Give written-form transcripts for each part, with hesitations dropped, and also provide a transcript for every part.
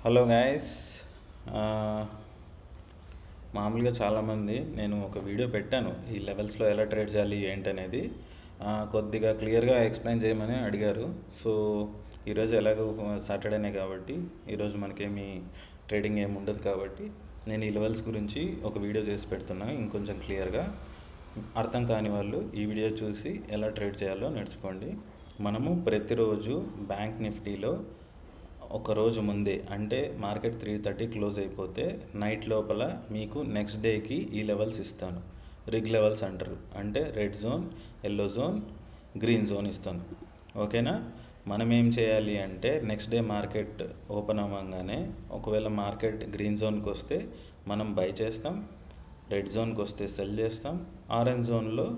Hello guys. మామూలుగా చాలామంది నేను ఒక వీడియో పెట్టాను ఈ లెవెల్స్లో ఎలా ట్రేడ్ చేయాలి ఏంటనేది. కొద్దిగా క్లియర్గా ఎక్స్ప్లెయిన్ చేయమని అడిగారు. సో ఈరోజు ఎలాగో సాటర్డేనే కాబట్టి ఈరోజు మనకేమి ట్రేడింగ్ ఏమి ఉండదు కాబట్టి నేను ఈ లెవెల్స్ గురించి ఒక వీడియో చేసి పెడుతున్నాను. ఇంకొంచెం క్లియర్గా అర్థం కాని వాళ్ళు ఈ వీడియో చూసి ఎలా ట్రేడ్ చేయాలో నేర్చుకోండి. మనము ప్రతిరోజు బ్యాంక్ నిఫ్టీలో ఒకరోజు ముందే, అంటే మార్కెట్ 3:30 క్లోజ్ అయిపోతే నైట్ లోపల మీకు నెక్స్ట్ డేకి ఈ లెవెల్స్ ఇస్తాను. రిగ్ లెవెల్స్ అంటారు, అంటే red zone, yellow zone, green zone ఇస్తాను. ఓకేనా? మనం ఏం చేయాలి అంటే నెక్స్ట్ డే మార్కెట్ ఓపెన్ అవ్వగానే ఒకవేళ మార్కెట్ గ్రీన్ జోన్కి వస్తే మనం బై చేస్తాం, రెడ్ జోన్కి వస్తే సెల్ చేస్తాం. ఆరెంజ్ జోన్లో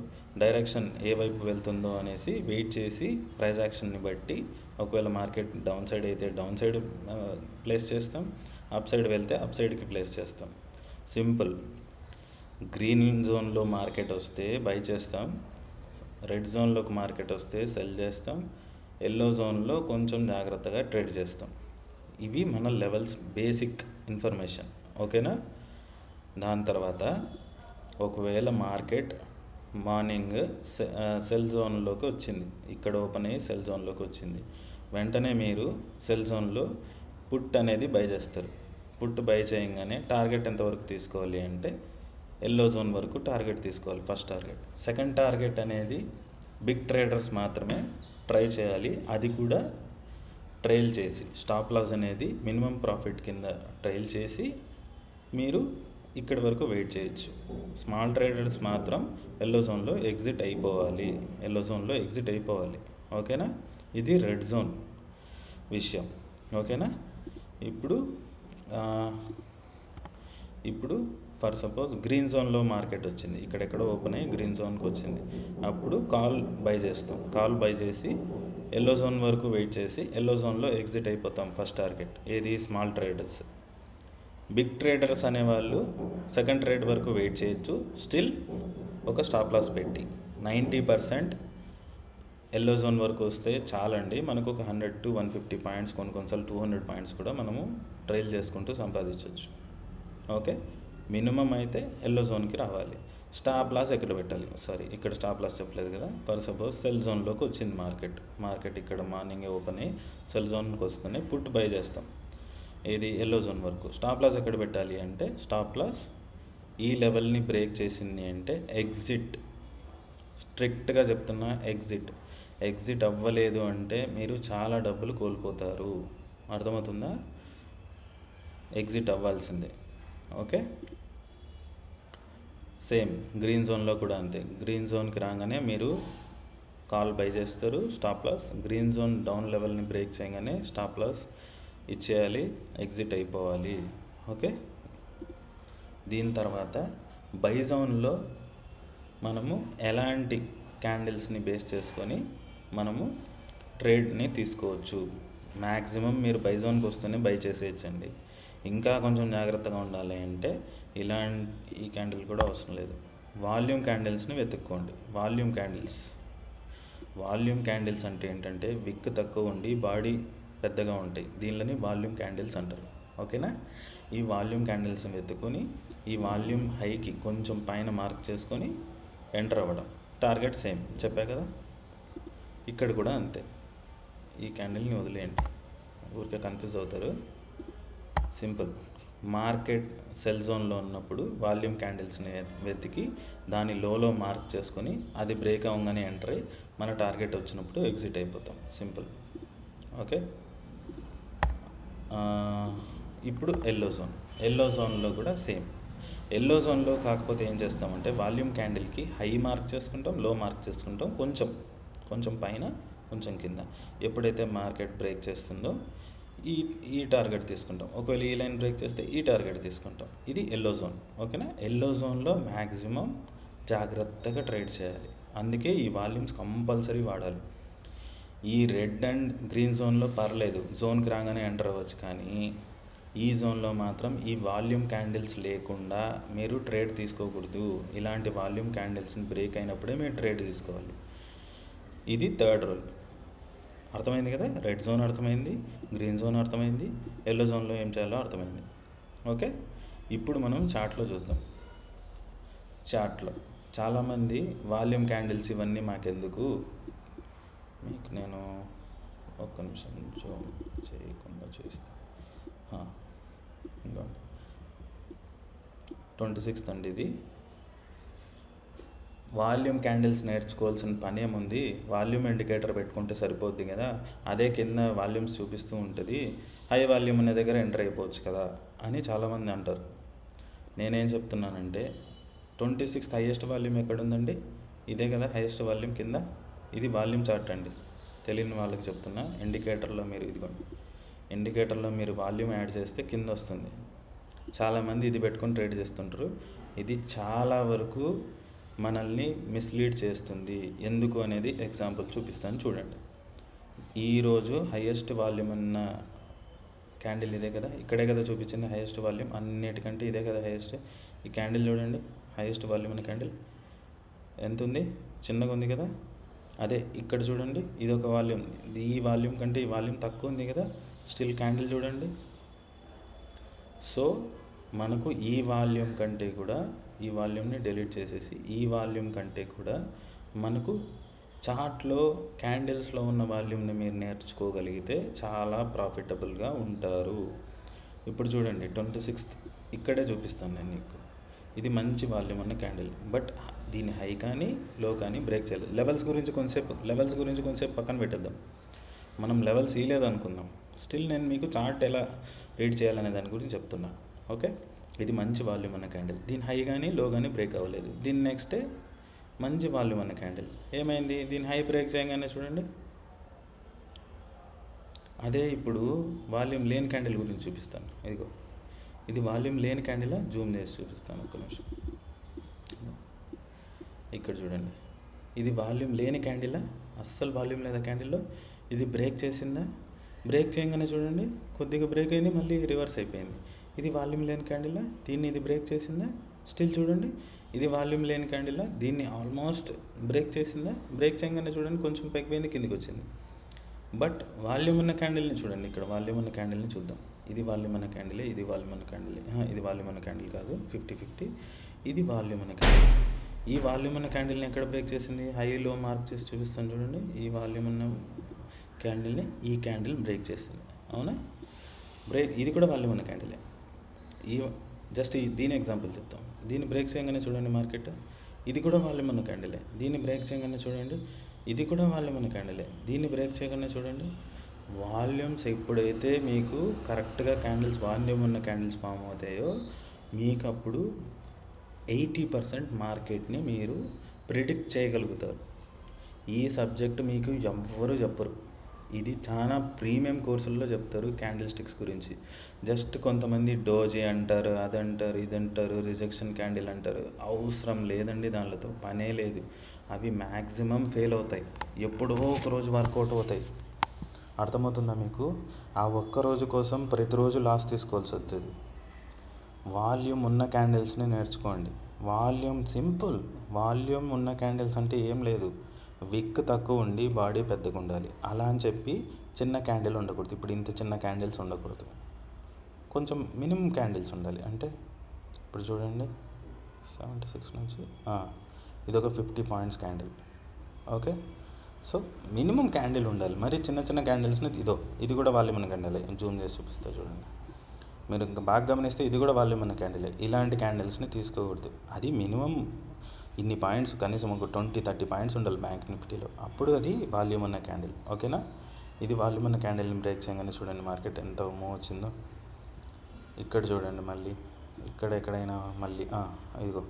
డైరెక్షన్ ఏ వైపు వెళ్తుందో అనేసి వెయిట్ చేసి ప్రైస్ యాక్షన్ని బట్టి ఒకవేళ మార్కెట్ డౌన్ సైడ్ అయితే డౌన్ సైడ్ ప్లేస్ చేస్తాం, అప్ సైడ్ వెళ్తే అప్ సైడ్కి ప్లేస్ చేస్తాం. సింపుల్. గ్రీన్ జోన్లో మార్కెట్ వస్తే బై చేస్తాం, రెడ్ జోన్లోకి మార్కెట్ వస్తే సెల్ చేస్తాం, ఎల్లో జోన్లో కొంచెం జాగ్రత్తగా ట్రేడ్ చేస్తాం. ఇవి మన లెవెల్స్ బేసిక్ ఇన్ఫర్మేషన్. ఓకేనా? దాని తర్వాత ఒకవేళ మార్కెట్ మార్నింగ్ సెల్ జోన్లోకి వచ్చింది, ఇక్కడ ఓపెన్ అయ్యి సెల్ జోన్లోకి వచ్చింది, వెంటనే మీరు సెల్ జోన్లో పుట్ అనేది బై చేస్తారు. పుట్ బై చేయగానే టార్గెట్ ఎంతవరకు తీసుకోవాలి అంటే ఎల్లో జోన్ వరకు టార్గెట్ తీసుకోవాలి. First target. సెకండ్ టార్గెట్ అనేది బిగ్ ట్రేడర్స్ మాత్రమే ట్రై చేయాలి, అది కూడా ట్రైల్ చేసి. స్టాప్ లాస్ అనేది మినిమం ప్రాఫిట్ కింద ట్రైల్ చేసి మీరు ఇక్కడి వరకు వెయిట్ చేయొచ్చు. స్మాల్ ట్రేడర్స్ మాత్రం ఎల్లో జోన్లో ఎగ్జిట్ అయిపోవాలి. ఓకేనా? ఇది రెడ్ జోన్ విషయం. ఓకేనా? ఇప్పుడు ఫర్ సపోజ్ గ్రీన్ జోన్లో మార్కెట్ వచ్చింది, ఇక్కడెక్కడో ఓపెన్ అయ్యి గ్రీన్ జోన్కి వచ్చింది, అప్పుడు కాల్ బై చేసి ఎల్లో జోన్ వరకు వెయిట్ చేసి ఎల్లో జోన్లో ఎగ్జిట్ అయిపోతాం. ఫస్ట్ టార్గెట్ ఏది? Small traders. బిగ్ ట్రేడర్స్ అనేవాళ్ళు సెకండ్ ట్రేడ్ వరకు వెయిట్ చేయొచ్చు, స్టిల్ ఒక స్టాప్ లాస్ పెట్టి. 90% ఎల్లో జోన్ వరకు వస్తే చాలండి, మనకు ఒక 100 to 150 పాయింట్స్, కొన్నిసార్లు 200 పాయింట్స్ కూడా మనము ట్రైల్ చేసుకుంటూ సంపాదించవచ్చు. ఓకే? మినిమం అయితే ఎల్లో జోన్కి రావాలి. స్టాప్ లాస్ ఎక్కడ పెట్టాలి? ఇక్కడ స్టాప్ లాస్ చెప్పలేదు కదా. ఫర్ సపోజ్ సెల్ జోన్లోకి వచ్చింది మార్కెట్ ఇక్కడ మార్నింగ్ ఓపెన్ అయ్యి సెల్ జోన్కి వస్తేనే పుట్ బై చేస్తాం. ఇది ఎల్లో జోన్ వరకు. స్టాప్ లాస్ ఎక్కడ పెట్టాలి అంటే స్టాప్ లాస్ ఈ లెవెల్ని బ్రేక్ చేసింది అంటే ఎగ్జిట్. స్ట్రిక్ట్గా చెప్తున్నా, ఎగ్జిట్ అవ్వలేదు అంటే మీరు చాలా డబ్బులు కోల్పోతారు. అర్థమవుతుందా? ఎగ్జిట్ అవ్వాల్సిందే. ఓకే? సేమ్ గ్రీన్ జోన్లో కూడా అంతే. గ్రీన్ జోన్కి రాగానే మీరు కాల్ బై చేస్తారు, stop loss. Green zone down లెవెల్ని బ్రేక్ చేయగానే స్టాప్ లాస్ ఇచ్చేయాలి, ఎగ్జిట్ అయిపోవాలి. ఓకే? దీని తర్వాత బై జోన్లో మనము ఎలాంటి క్యాండిల్స్ని బేస్ చేసుకొని మనము ట్రేడ్ని తీసుకోవచ్చు. మ్యాక్సిమం మీరు బై జోన్కి వస్తేనే బై చేసేయచ్చండి. ఇంకా కొంచెం జాగ్రత్తగా ఉండాలి అంటే ఈ క్యాండిల్ కూడా అవసరం లేదు, వాల్యూమ్ క్యాండిల్స్ని వెతుక్కోండి. వాల్యూమ్ క్యాండిల్స్ అంటే ఏంటంటే విక్ తక్కువ ఉండి బాడీ పెద్దగా ఉంటాయి, దీనిలోని వాల్యూమ్ క్యాండిల్స్ అంటారు. ఓకేనా? ఈ వాల్యూమ్ క్యాండిల్స్ని వెతుకొని ఈ వాల్యూమ్ హైకి కొంచెం పైన మార్క్ చేసుకొని ఎంటర్ అవ్వడం. టార్గెట్ సేమ్ చెప్పా కదా. ఇక్కడ కూడా అంతే. ఈ క్యాండిల్ని వదిలేయండి, ఊరికే కన్ఫ్యూజ్ అవుతారు. సింపుల్. మార్కెట్ సెల్ జోన్లో ఉన్నప్పుడు వాల్యూమ్ క్యాండిల్స్ని వెతికి దాని లోలో మార్క్ చేసుకొని అది బ్రేక్ అవ్వగానే ఎంటర్ అయ్యి మన టార్గెట్ వచ్చినప్పుడు ఎగ్జిట్ అయిపోతాం. సింపుల్. ఓకే? ఇప్పుడు ఎల్లో జోన్లో కూడా సేమ్. ఎల్లో జోన్లో కాకపోతే ఏం చేస్తామంటే వాల్యూమ్ క్యాండిల్కి హై మార్క్ చేసుకుంటాం, లో మార్క్ చేసుకుంటాం, కొంచెం పైన కొంచెం కింద. ఎప్పుడైతే మార్కెట్ బ్రేక్ చేస్తుందో ఈ టార్గెట్ తీసుకుంటాం. ఒకవేళ ఈ లైన్ బ్రేక్ చేస్తే ఈ టార్గెట్ తీసుకుంటాం. ఇది ఎల్లో జోన్. ఓకేనా? ఎల్లో జోన్లో మ్యాక్సిమం జాగ్రత్తగా ట్రేడ్ చేయాలి, అందుకే ఈ వాల్యూమ్స్ కంపల్సరీ వాడాలి. ఈ రెడ్ అండ్ గ్రీన్ జోన్లో పర్లేదు, జోన్కి రాగానే ఎంటర్ అవ్వచ్చు, కానీ ఈ జోన్లో మాత్రం ఈ వాల్యూమ్ క్యాండిల్స్ లేకుండా మీరు ట్రేడ్ తీసుకోకూడదు. ఇలాంటి వాల్యూమ్ క్యాండిల్స్ని బ్రేక్ అయినప్పుడే మీరు ట్రేడ్ తీసుకోవాలి. ఇది థర్డ్ రూల్. అర్థమైంది కదా, రెడ్ జోన్ అర్థమైంది, గ్రీన్ జోన్ అర్థమైంది, ఎల్లో జోన్లో ఏం చేయాలో అర్థమైంది. ఓకే, ఇప్పుడు మనం చార్ట్లో చూద్దాం. చార్ట్లో చాలామంది వాల్యూమ్ క్యాండిల్స్ ఇవన్నీ మాకెందుకు, మీకు నేను ఒక్క నిమిషం జూమ్ చేయకుండా చూస్తాను. ఇంకోండి 26th అండి ఇది. వాల్యూమ్ క్యాండిల్స్ నేర్చుకోవాల్సిన పని ఏముంది, వాల్యూమ్ ఇండికేటర్ పెట్టుకుంటే సరిపోద్ది కదా, అదే కింద వాల్యూమ్స్ చూపిస్తూ ఉంటుంది, హై వాల్యూమ్ అనే దగ్గర ఎంటర్ అయిపోవచ్చు కదా అని చాలామంది అంటారు. నేనేం చెప్తున్నానంటే 26th హైయెస్ట్ వాల్యూమ్ ఎక్కడుందండి, ఇదే కదా హైయెస్ట్ వాల్యూమ్ కింద. ఇది వాల్యూమ్ చార్ట్ అండి, తెలియని వాళ్ళకి చెప్తున్నా. ఇండికేటర్లో మీరు ఇదిగోండి, ఇండికేటర్లో మీరు వాల్యూమ్ యాడ్ చేస్తే కింద వస్తుంది. చాలామంది ఇది పెట్టుకొని ట్రేడ్ చేస్తుంటారు. ఇది చాలా వరకు మనల్ని మిస్లీడ్ చేస్తుంది. ఎందుకు అనేది ఎగ్జాంపుల్ చూపిస్తాను చూడండి. ఈరోజు హైయెస్ట్ వాల్యూమ్ అన్న క్యాండిల్ ఇదే కదా, ఇక్కడే కదా చూపించింది హైయెస్ట్ వాల్యూమ్, అన్నిటికంటే ఇదే కదా హైయెస్ట్. ఈ క్యాండిల్ చూడండి, హైయెస్ట్ వాల్యూమ్ అన్న క్యాండిల్ ఎంత ఉంది, చిన్నగా ఉంది కదా. అదే ఇక్కడ చూడండి, ఇది ఒక వాల్యూమ్, ఈ వాల్యూమ్ కంటే ఈ వాల్యూమ్ తక్కువ ఉంది కదా, స్టిల్ క్యాండిల్ చూడండి. సో మనకు ఈ వాల్యూమ్ కంటే కూడా, ఈ వాల్యూమ్ని డిలీట్ చేసేసి ఈ వాల్యూమ్ కంటే కూడా మనకు చార్ట్లో క్యాండిల్స్లో ఉన్న వాల్యూమ్ని మీరు నేర్చుకోగలిగితే చాలా ప్రాఫిటబుల్గా ఉంటారు. ఇప్పుడు చూడండి 26th ఇక్కడే చూపిస్తాను నేను మీకు. ఇది మంచి వాల్యూమ్ అన్న క్యాండిల్, బట్ దీని హై కానీ లో కానీ బ్రేక్ చేయలేదు. లెవెల్స్ గురించి కొంచెంసేపు పక్కన పెట్టేద్దాం. మనం లెవెల్స్ ఇవ్వలేదనుకుందాం, స్టిల్ నేను మీకు చార్ట్ ఎలా రీడ్ చేయాలనే దాని గురించి చెప్తున్నా. ఓకే, ఇది మంచి వాల్యూమ్ అన్న క్యాండిల్, దీని హై కానీ లో కానీ బ్రేక్ అవ్వలేదు. దీని నెక్స్ట్ డే మంచి వాల్యూమ్ అన్న క్యాండిల్ ఏమైంది, దీని హై బ్రేక్ చేయగానే చూడండి. అదే ఇప్పుడు వాల్యూమ్ లేని క్యాండిల్ గురించి చూపిస్తాను. ఇదిగో ఇది వాల్యూమ్ లేని క్యాండిల్, జూమ్ చేసి చూపిస్తాను ఒక్క నిమిషం. ఇక్కడ చూడండి, ఇది వాల్యూమ్ లేని క్యాండిల్, అస్సలు వాల్యూమ్ లేదా క్యాండిల్లో. ఇది బ్రేక్ చేసిందా, బ్రేక్ చేయగానే చూడండి కొద్దిగా బ్రేక్ అయింది, మళ్ళీ రివర్స్ అయిపోయింది. ఇది వాల్యూమ్ లేని క్యాండిల్, దీన్ని ఇది బ్రేక్ చేసిందా, స్టిల్ చూడండి. ఇది వాల్యూమ్ లేని క్యాండిల్, దీన్ని ఆల్మోస్ట్ బ్రేక్ చేసిందా, బ్రేక్ చేయగానే చూడండి కొంచెం పైకి పోయింది, కిందికి వచ్చింది. బట్ వాల్యూమ్ ఉన్న క్యాండిల్ని చూడండి, ఇక్కడ వాల్యూమ్ ఉన్న క్యాండిల్ని చూద్దాం. ఇది వాల్యూమ్ అన్న క్యాండిలే, ఇది వాల్యూమ్ అన్న క్యాండిలే, ఇది వాల్యూమ్ అన్న క్యాండిల్ కాదు, 50-50. ఇది వాల్యూమ్ అన్న క్యాండిల్. ఈ వాల్యూమ్ అన్న క్యాండిల్ని ఎక్కడ బ్రేక్ చేసింది, హైలో మార్క్ చేసి చూపిస్తాను చూడండి. ఈ వాల్యూమ్ అన్న క్యాండిల్ని ఈ క్యాండిల్ బ్రేక్ చేస్తుంది, అవునా. బ్రేక్, ఇది కూడా వాల్యూమ్ అన్న క్యాండిలే. ఈ జస్ట్ దీని ఎగ్జాంపుల్ చెప్తాం. దీన్ని బ్రేక్ చేయగానే చూడండి మార్కెట్, ఇది కూడా వాల్యూమ్ అన్న క్యాండిలే. దీన్ని బ్రేక్ చేయగానే చూడండి, ఇది కూడా వాల్యూమ్ అన్న క్యాండిలే. దీన్ని బ్రేక్ చేయగానే చూడండి. వాల్యూమ్స్ ఎప్పుడైతే మీకు కరెక్ట్గా క్యాండిల్స్ వాల్యూమ్ ఉన్న క్యాండిల్స్ ఫామ్ అవుతాయో, మీకు అప్పుడు 80% మార్కెట్ని మీరు ప్రిడిక్ట్ చేయగలుగుతారు. ఈ సబ్జెక్ట్ మీకు ఎవ్వరూ చెప్పరు, ఇది చాలా ప్రీమియం కోర్సుల్లో చెప్తారు క్యాండిల్ స్టిక్స్ గురించి. జస్ట్ కొంతమంది డోజీ అంటారు, అదంటారు, ఇదంటారు, రిజెక్షన్ క్యాండిల్ అంటారు. అవసరం లేదండి, దానితో పనే లేదు. అవి మ్యాక్సిమం ఫెయిల్ అవుతాయి, ఎప్పుడో ఒకరోజు వర్కౌట్ అవుతాయి. అర్థమవుతుందా మీకు? ఆ ఒక్కరోజు కోసం ప్రతిరోజు లాస్ తీసుకోవాల్సి వస్తుంది. వాల్యూమ్ ఉన్న క్యాండిల్స్ని నేర్చుకోండి. వాల్యూమ్ సింపుల్, వాల్యూమ్ ఉన్న క్యాండిల్స్ అంటే ఏం లేదు, విక్ తక్కువ ఉండి బాడీ పెద్దగా ఉండాలి. అలా అని చెప్పి చిన్న క్యాండిల్ ఉండకూడదు. ఇప్పుడు ఇంత చిన్న క్యాండిల్స్ ఉండకూడదు, కొంచెం మినిమం క్యాండిల్స్ ఉండాలి. అంటే ఇప్పుడు చూడండి 76 నుంచి ఇది ఒక 50 points candle. Okay, so minimum candle ఉండాలి. మరి చిన్న చిన్న క్యాండిల్స్ని ఇది కూడా వాల్యూమ్ ఉన్న క్యాండిల్, జూమ్ చేసి చూపిస్తా చూడండి. మీరు ఇంకా బాగా గమనిస్తే ఇది కూడా వాల్యూమ్ ఉన్న క్యాండిల్. ఇలాంటి క్యాండిల్స్ని తీసుకోకూడదు. అది మినిమం ఇన్ని పాయింట్స్, కనీసం ఒక 20-30 పాయింట్స్ ఉండాలి బ్యాంక్ నిఫ్టీలో, అప్పుడు అది వాల్యూమ్ ఉన్న క్యాండిల్. ఓకేనా, ఇది వాల్యూమ్ ఉన్న క్యాండిల్ని బ్రేక్ చేయగానే చూడండి మార్కెట్ ఎంత మూవ్ వచ్చిందో. ఇక్కడ చూడండి, మళ్ళీ ఇక్కడ ఎక్కడైనా మళ్ళీ ఇదిగో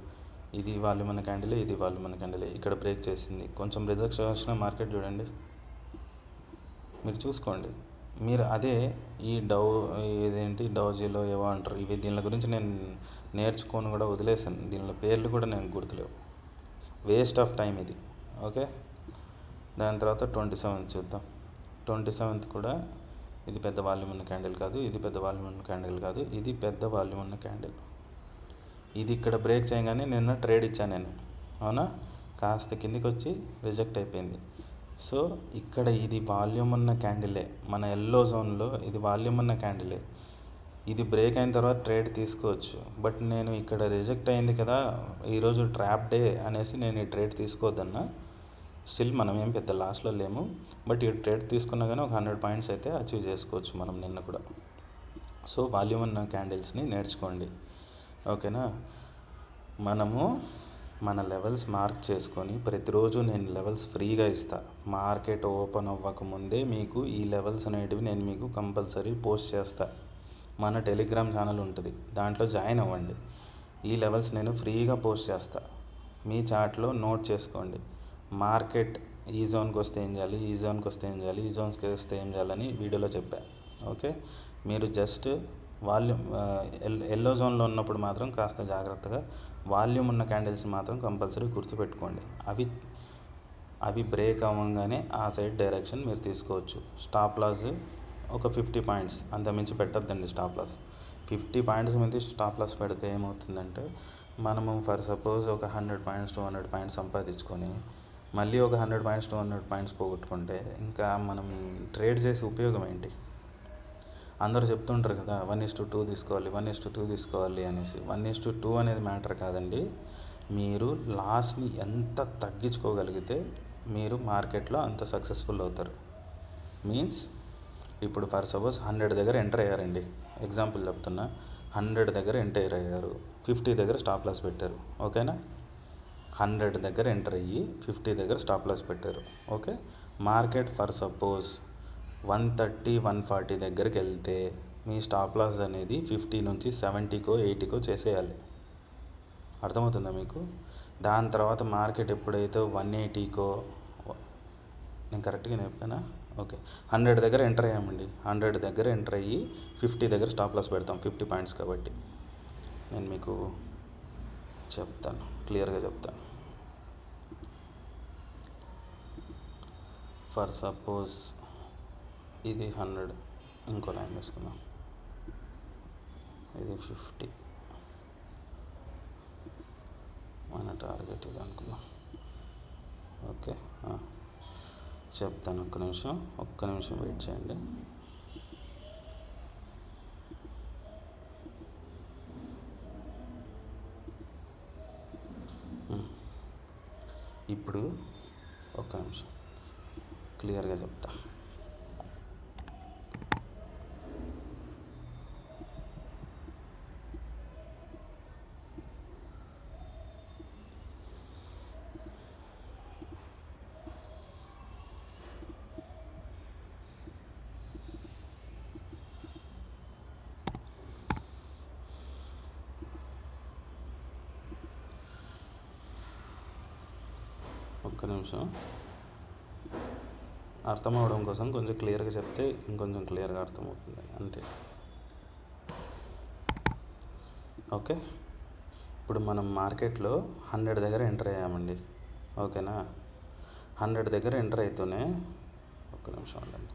ఇది వాల్యూమ్ ఉన్న క్యాండిలే, ఇది వాల్యూమ్ ఉన్న క్యాండిలే. ఇక్కడ బ్రేక్ చేసింది, కొంచెం రిజెక్షన్ వచ్చిన మార్కెట్ చూడండి, మీరు చూసుకోండి. మీరు అదే ఈ డౌజీలో ఏవో అంటారు, ఇవి దీని గురించి నేను నేర్చుకొని కూడా వదిలేసాను. దీనిలో పేర్లు కూడా నేను గుర్తులేవు, వేస్ట్ ఆఫ్ టైం ఇది. ఓకే, దాని తర్వాత 27th చూద్దాం. 27th కూడా ఇది పెద్ద వాల్యూమ్ ఉన్న క్యాండిల్ కాదు, ఇది పెద్ద వాల్యూమ్ ఉన్న క్యాండిల్ కాదు, ఇది పెద్ద వాల్యూమ్ ఉన్న క్యాండిల్. ఇది ఇక్కడ బ్రేక్ చేయగానే నిన్న ట్రేడ్ ఇచ్చాను నేను, అవునా, కాస్త కిందికి వచ్చి రిజెక్ట్ అయిపోయింది. సో ఇక్కడ ఇది వాల్యూమ్ ఉన్న క్యాండిలే, మన ఎల్లో జోన్లో ఇది వాల్యూమ్ ఉన్న క్యాండిలే. ఇది బ్రేక్ అయిన తర్వాత ట్రేడ్ తీసుకోవచ్చు. బట్ నేను ఇక్కడ రిజెక్ట్ అయింది కదా, ఈరోజు ట్రాప్ డే అనేసి నేను ఈ ట్రేడ్ తీసుకోవద్దన్నా. స్టిల్ మనం ఏం పెద్ద లాస్లో లేము. బట్ ఈ ట్రేడ్ తీసుకున్నా కానీ ఒక 100 పాయింట్స్ అయితే అచీవ్ చేసుకోవచ్చు మనం నిన్న కూడా. సో వాల్యూమ్ ఉన్న క్యాండిల్స్ని నేర్చుకోండి, ఓకేనా. మనము మన లెవెల్స్ మార్క్ చేసుకొని ప్రతిరోజు నేను లెవెల్స్ ఫ్రీగా ఇస్తా. మార్కెట్ ఓపెన్ అవ్వకముందే మీకు ఈ లెవెల్స్ అనేటివి నేను మీకు కంపల్సరీ పోస్ట్ చేస్తా. మన టెలిగ్రామ్ ఛానల్ ఉంటుంది, దాంట్లో జాయిన్ అవ్వండి. ఈ లెవెల్స్ నేను ఫ్రీగా పోస్ట్ చేస్తా. మీ చార్ట్లో నోట్ చేసుకోండి. మార్కెట్ ఈ జోన్కి వస్తే ఏం చేయాలి, ఈ జోన్కి వస్తే ఏం చేయాలి, ఈ జోన్కి వస్తే ఏం చేయాలని వీడియోలో చెప్పా, ఓకే. మీరు జస్ట్ వాల్యూమ్ ఎల్లో జోన్లో ఉన్నప్పుడు మాత్రం కాస్త జాగ్రత్తగా వాల్యూమ్ ఉన్న క్యాండిల్స్ మాత్రం కంపల్సరీ గుర్తుపెట్టుకోండి. అవి బ్రేక్ అవ్వగానే ఆ సైడ్ డైరెక్షన్ మీరు తీసుకోవచ్చు. స్టాప్ లాస్ ఒక 50 పాయింట్స్, అంతమించి పెట్టద్దండి స్టాప్ లాస్. 50 పాయింట్స్ మించి స్టాప్ లాస్ పెడితే ఏమవుతుందంటే, మనము ఫర్ సపోజ్ ఒక 100 పాయింట్స్ 200 పాయింట్స్ సంపాదించుకొని మళ్ళీ ఒక 100 పాయింట్స్ 200 పాయింట్స్ పోగొట్టుకుంటే ఇంకా మనం ట్రేడ్ చేసే ఉపయోగం ఏంటి? అందరూ చెప్తుంటారు కదా 1:2 తీసుకోవాలి, 1:2 తీసుకోవాలి అనేసి. 1:2 అనేది మ్యాటర్ కాదండి. మీరు లాస్ని ఎంత తగ్గించుకోగలిగితే మీరు మార్కెట్లో అంత సక్సెస్ఫుల్ అవుతారు. మీన్స్ ఇప్పుడు ఫర్ సపోజ్ 100 దగ్గర ఎంటర్ అయ్యారండి, ఎగ్జాంపుల్ చెప్తున్నా. 100 దగ్గర ఎంటర్ అయ్యారు, 50 దగ్గర స్టాప్ లాస్ పెట్టారు, ఓకేనా. 100 దగ్గర ఎంటర్ అయ్యి 50 దగ్గర స్టాప్ లాస్ పెట్టారు, ఓకే. మార్కెట్ ఫర్ సపోజ్ 130, 140 దగ్గరికి వెళ్తే మీ స్టాప్ లాస్ అనేది 50 నుంచి 70కో 80కో చేసేయాలి. అర్థమవుతుందా మీకు? దాని తర్వాత మార్కెట్ ఎప్పుడైతే 180కో, నేను కరెక్ట్గా చెప్పానా? ఓకే, 100 దగ్గర ఎంటర్ అయ్యామండి. 100 దగ్గర ఎంటర్ అయ్యి 50 దగ్గర స్టాప్ లాస్ పెడతాం, 50 పాయింట్స్ కాబట్టి. నేను మీకు చెప్తాను, క్లియర్గా చెప్తాను. ఫర్ సపోజ్ ఇది 100, ఇంకో లైన్ వేసుకుందాం. ఇది 50, మన టార్గెట్ ఇది అనుకుందాం, ఓకే. చెప్తాను, ఒక్క నిమిషం వెయిట్ చేయండి. ఇప్పుడు ఒక్క నిమిషం క్లియర్గా చెప్తా. ఒక్క నిమిషం, అర్థం అవడం కోసం కొంచెం క్లియర్గా చెప్తే ఇంకొంచెం క్లియర్గా అర్థమవుతుంది, అంతే, ఓకే. ఇప్పుడు మనం మార్కెట్లో 100 దగ్గర ఎంటర్ అయ్యామండి, ఓకేనా. 100 దగ్గర ఎంటర్ అవుతూనే, ఒక్క నిమిషం ఉండండి.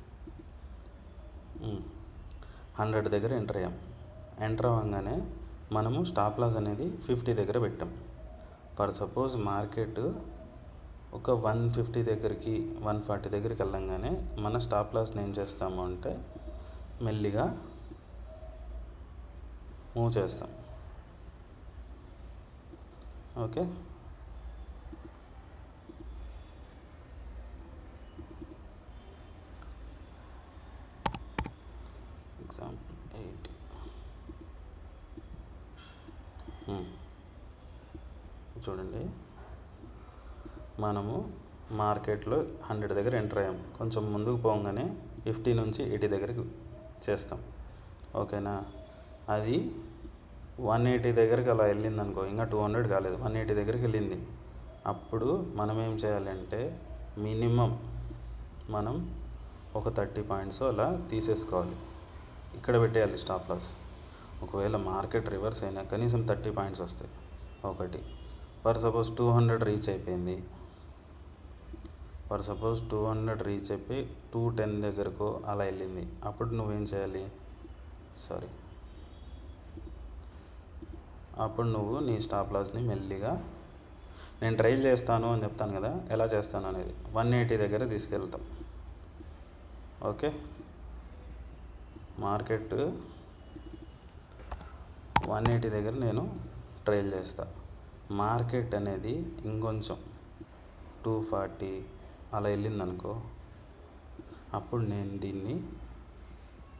100 దగ్గర ఎంటర్ అయ్యాం. ఎంటర్ అవ్వగానే మనము స్టాప్ లాస్ అనేది 50 దగ్గర పెట్టాం. ఫర్ సపోజ్ మార్కెట్ ఒక 150 దగ్గరికి 140 దగ్గరికి వెళ్ళంగానే మన స్టాప్ లాస్ని ఏం చేస్తాము అంటే మెల్లిగా మూవ్ చేస్తాం, ఓకే. ఎగ్జాంపుల్ 80, చూడండి. మనము మార్కెట్లో 100 దగ్గర ఎంటర్ అయ్యాం. కొంచెం ముందుకు పోగానే 50 నుంచి 80 దగ్గరికి చేస్తాం, ఓకేనా. అది 180 దగ్గరికి అలా వెళ్ళింది అనుకో, ఇంకా 200 కాలేదు, 180 దగ్గరికి వెళ్ళింది. అప్పుడు మనం ఏం చేయాలంటే మినిమం మనం ఒక 30 పాయింట్స్ అలా తీసేసుకోవాలి, ఇక్కడ పెట్టేయాలి స్టాప్ లాస్. ఒకవేళ మార్కెట్ రివర్స్ అయినా కనీసం 30 పాయింట్స్ వస్తాయి, ఒకటి. ఫర్ సపోజ్ 200 రీచ్ అయిపోయింది, ఫర్ సపోజ్ 200 రీచ్ అయిపోయి 210 దగ్గరకు అలా వెళ్ళింది. అప్పుడు నువ్వేం చేయాలి, అప్పుడు నువ్వు నీ స్టాప్ లాస్ని మెల్లిగా నేను ట్రైల్ చేస్తాను అని చెప్తాను కదా, ఎలా చేస్తాను అనేది 180 దగ్గర తీసుకెళ్తాం. ఓకే, మార్కెట్ 180 దగ్గర నేను ట్రైల్ చేస్తా. మార్కెట్ అనేది ఇంకొంచెం 240 అలా వెళ్ళిందనుకో, అప్పుడు నేను దీన్ని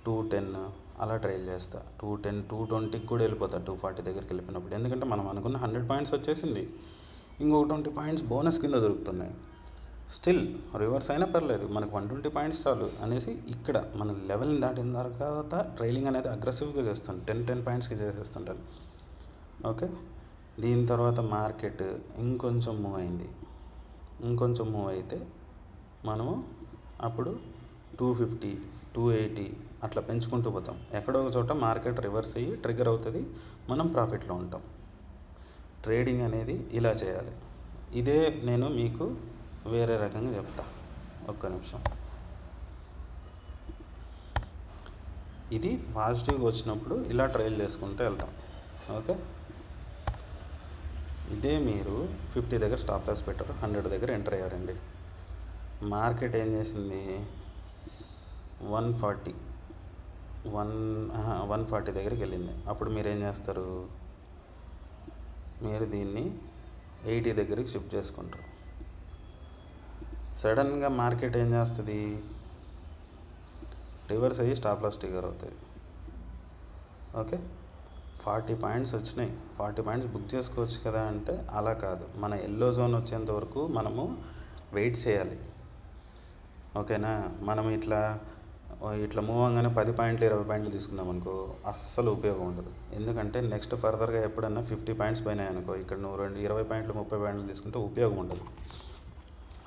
210 అలా ట్రైల్ చేస్తా. 210 220కి కూడా వెళ్ళిపోతా 240 దగ్గరికి వెళ్ళిపోయినప్పుడు. ఎందుకంటే మనం అనుకున్న 100 పాయింట్స్ వచ్చేసింది, ఇంకొక 20 పాయింట్స్ బోనస్ కింద దొరుకుతున్నాయి. స్టిల్ రివర్స్ అయినా పర్లేదు, మనకు 120 పాయింట్స్ చాలు అనేసి ఇక్కడ మన లెవెల్ని దాటిన తర్వాత ట్రైలింగ్ అనేది అగ్రెసివ్గా చేస్తాను. 10 పాయింట్స్కి చేసేస్తుంటాను. ఓకే, దీని తర్వాత మార్కెట్ ఇంకొంచెం మూవ్ అయింది. ఇంకొంచెం మూవ్ అయితే మనము అప్పుడు 250 280 అట్లా పెంచుకుంటూ పోతాం. ఎక్కడో ఒక చోట మార్కెట్ రివర్స్ అయ్యి ట్రిగర్ అవుతుంది, మనం ప్రాఫిట్లో ఉంటాం. ట్రేడింగ్ అనేది ఇలా చేయాలి. ఇదే నేను మీకు వేరే రకంగా చెప్తా. ఒక్క నిమిషం. ఇది పాజిటివ్గా వచ్చినప్పుడు ఇలా ట్రైల్ చేసుకుంటూ వెళ్తాం. ఓకే, ఇదే మీరు 50 దగ్గర స్టాప్ లాస్ పెట్టారు, 100 దగ్గర ఎంటర్ అయ్యారండి. మార్కెట్ ఏం చేసింది, 140 దగ్గరికి వెళ్ళింది. అప్పుడు మీరు ఏం చేస్తారు, మీరు దీన్ని 80 దగ్గరికి షిఫ్ట్ చేసుకుంటారు. సడన్గా మార్కెట్ ఏం చేస్తుంది, రివర్స్ అయ్యి స్టాప్ లాస్ ట్రిగర్ అవుతుంది. ఓకే, 40 పాయింట్స్ వచ్చినాయి, 40 పాయింట్స్ బుక్ చేసుకోవచ్చు కదా అంటే అలా కాదు. మన ఎల్లో జోన్ వచ్చేంత వరకు మనము వెయిట్ చేయాలి. ఓకేనా, మనం ఇట్లా మూవ్ అవగానే 10 పాయింట్లు 20 పాయింట్లు తీసుకున్నాం అనుకో, అస్సలు ఉపయోగం ఉండదు. ఎందుకంటే నెక్స్ట్ ఫర్దర్గా ఎప్పుడన్నా 50 పాయింట్స్ పోయినాయి అనుకో, ఇక్కడ నువ్వు 20 పాయింట్లు 30 పాయింట్లు తీసుకుంటే ఉపయోగం ఉండదు.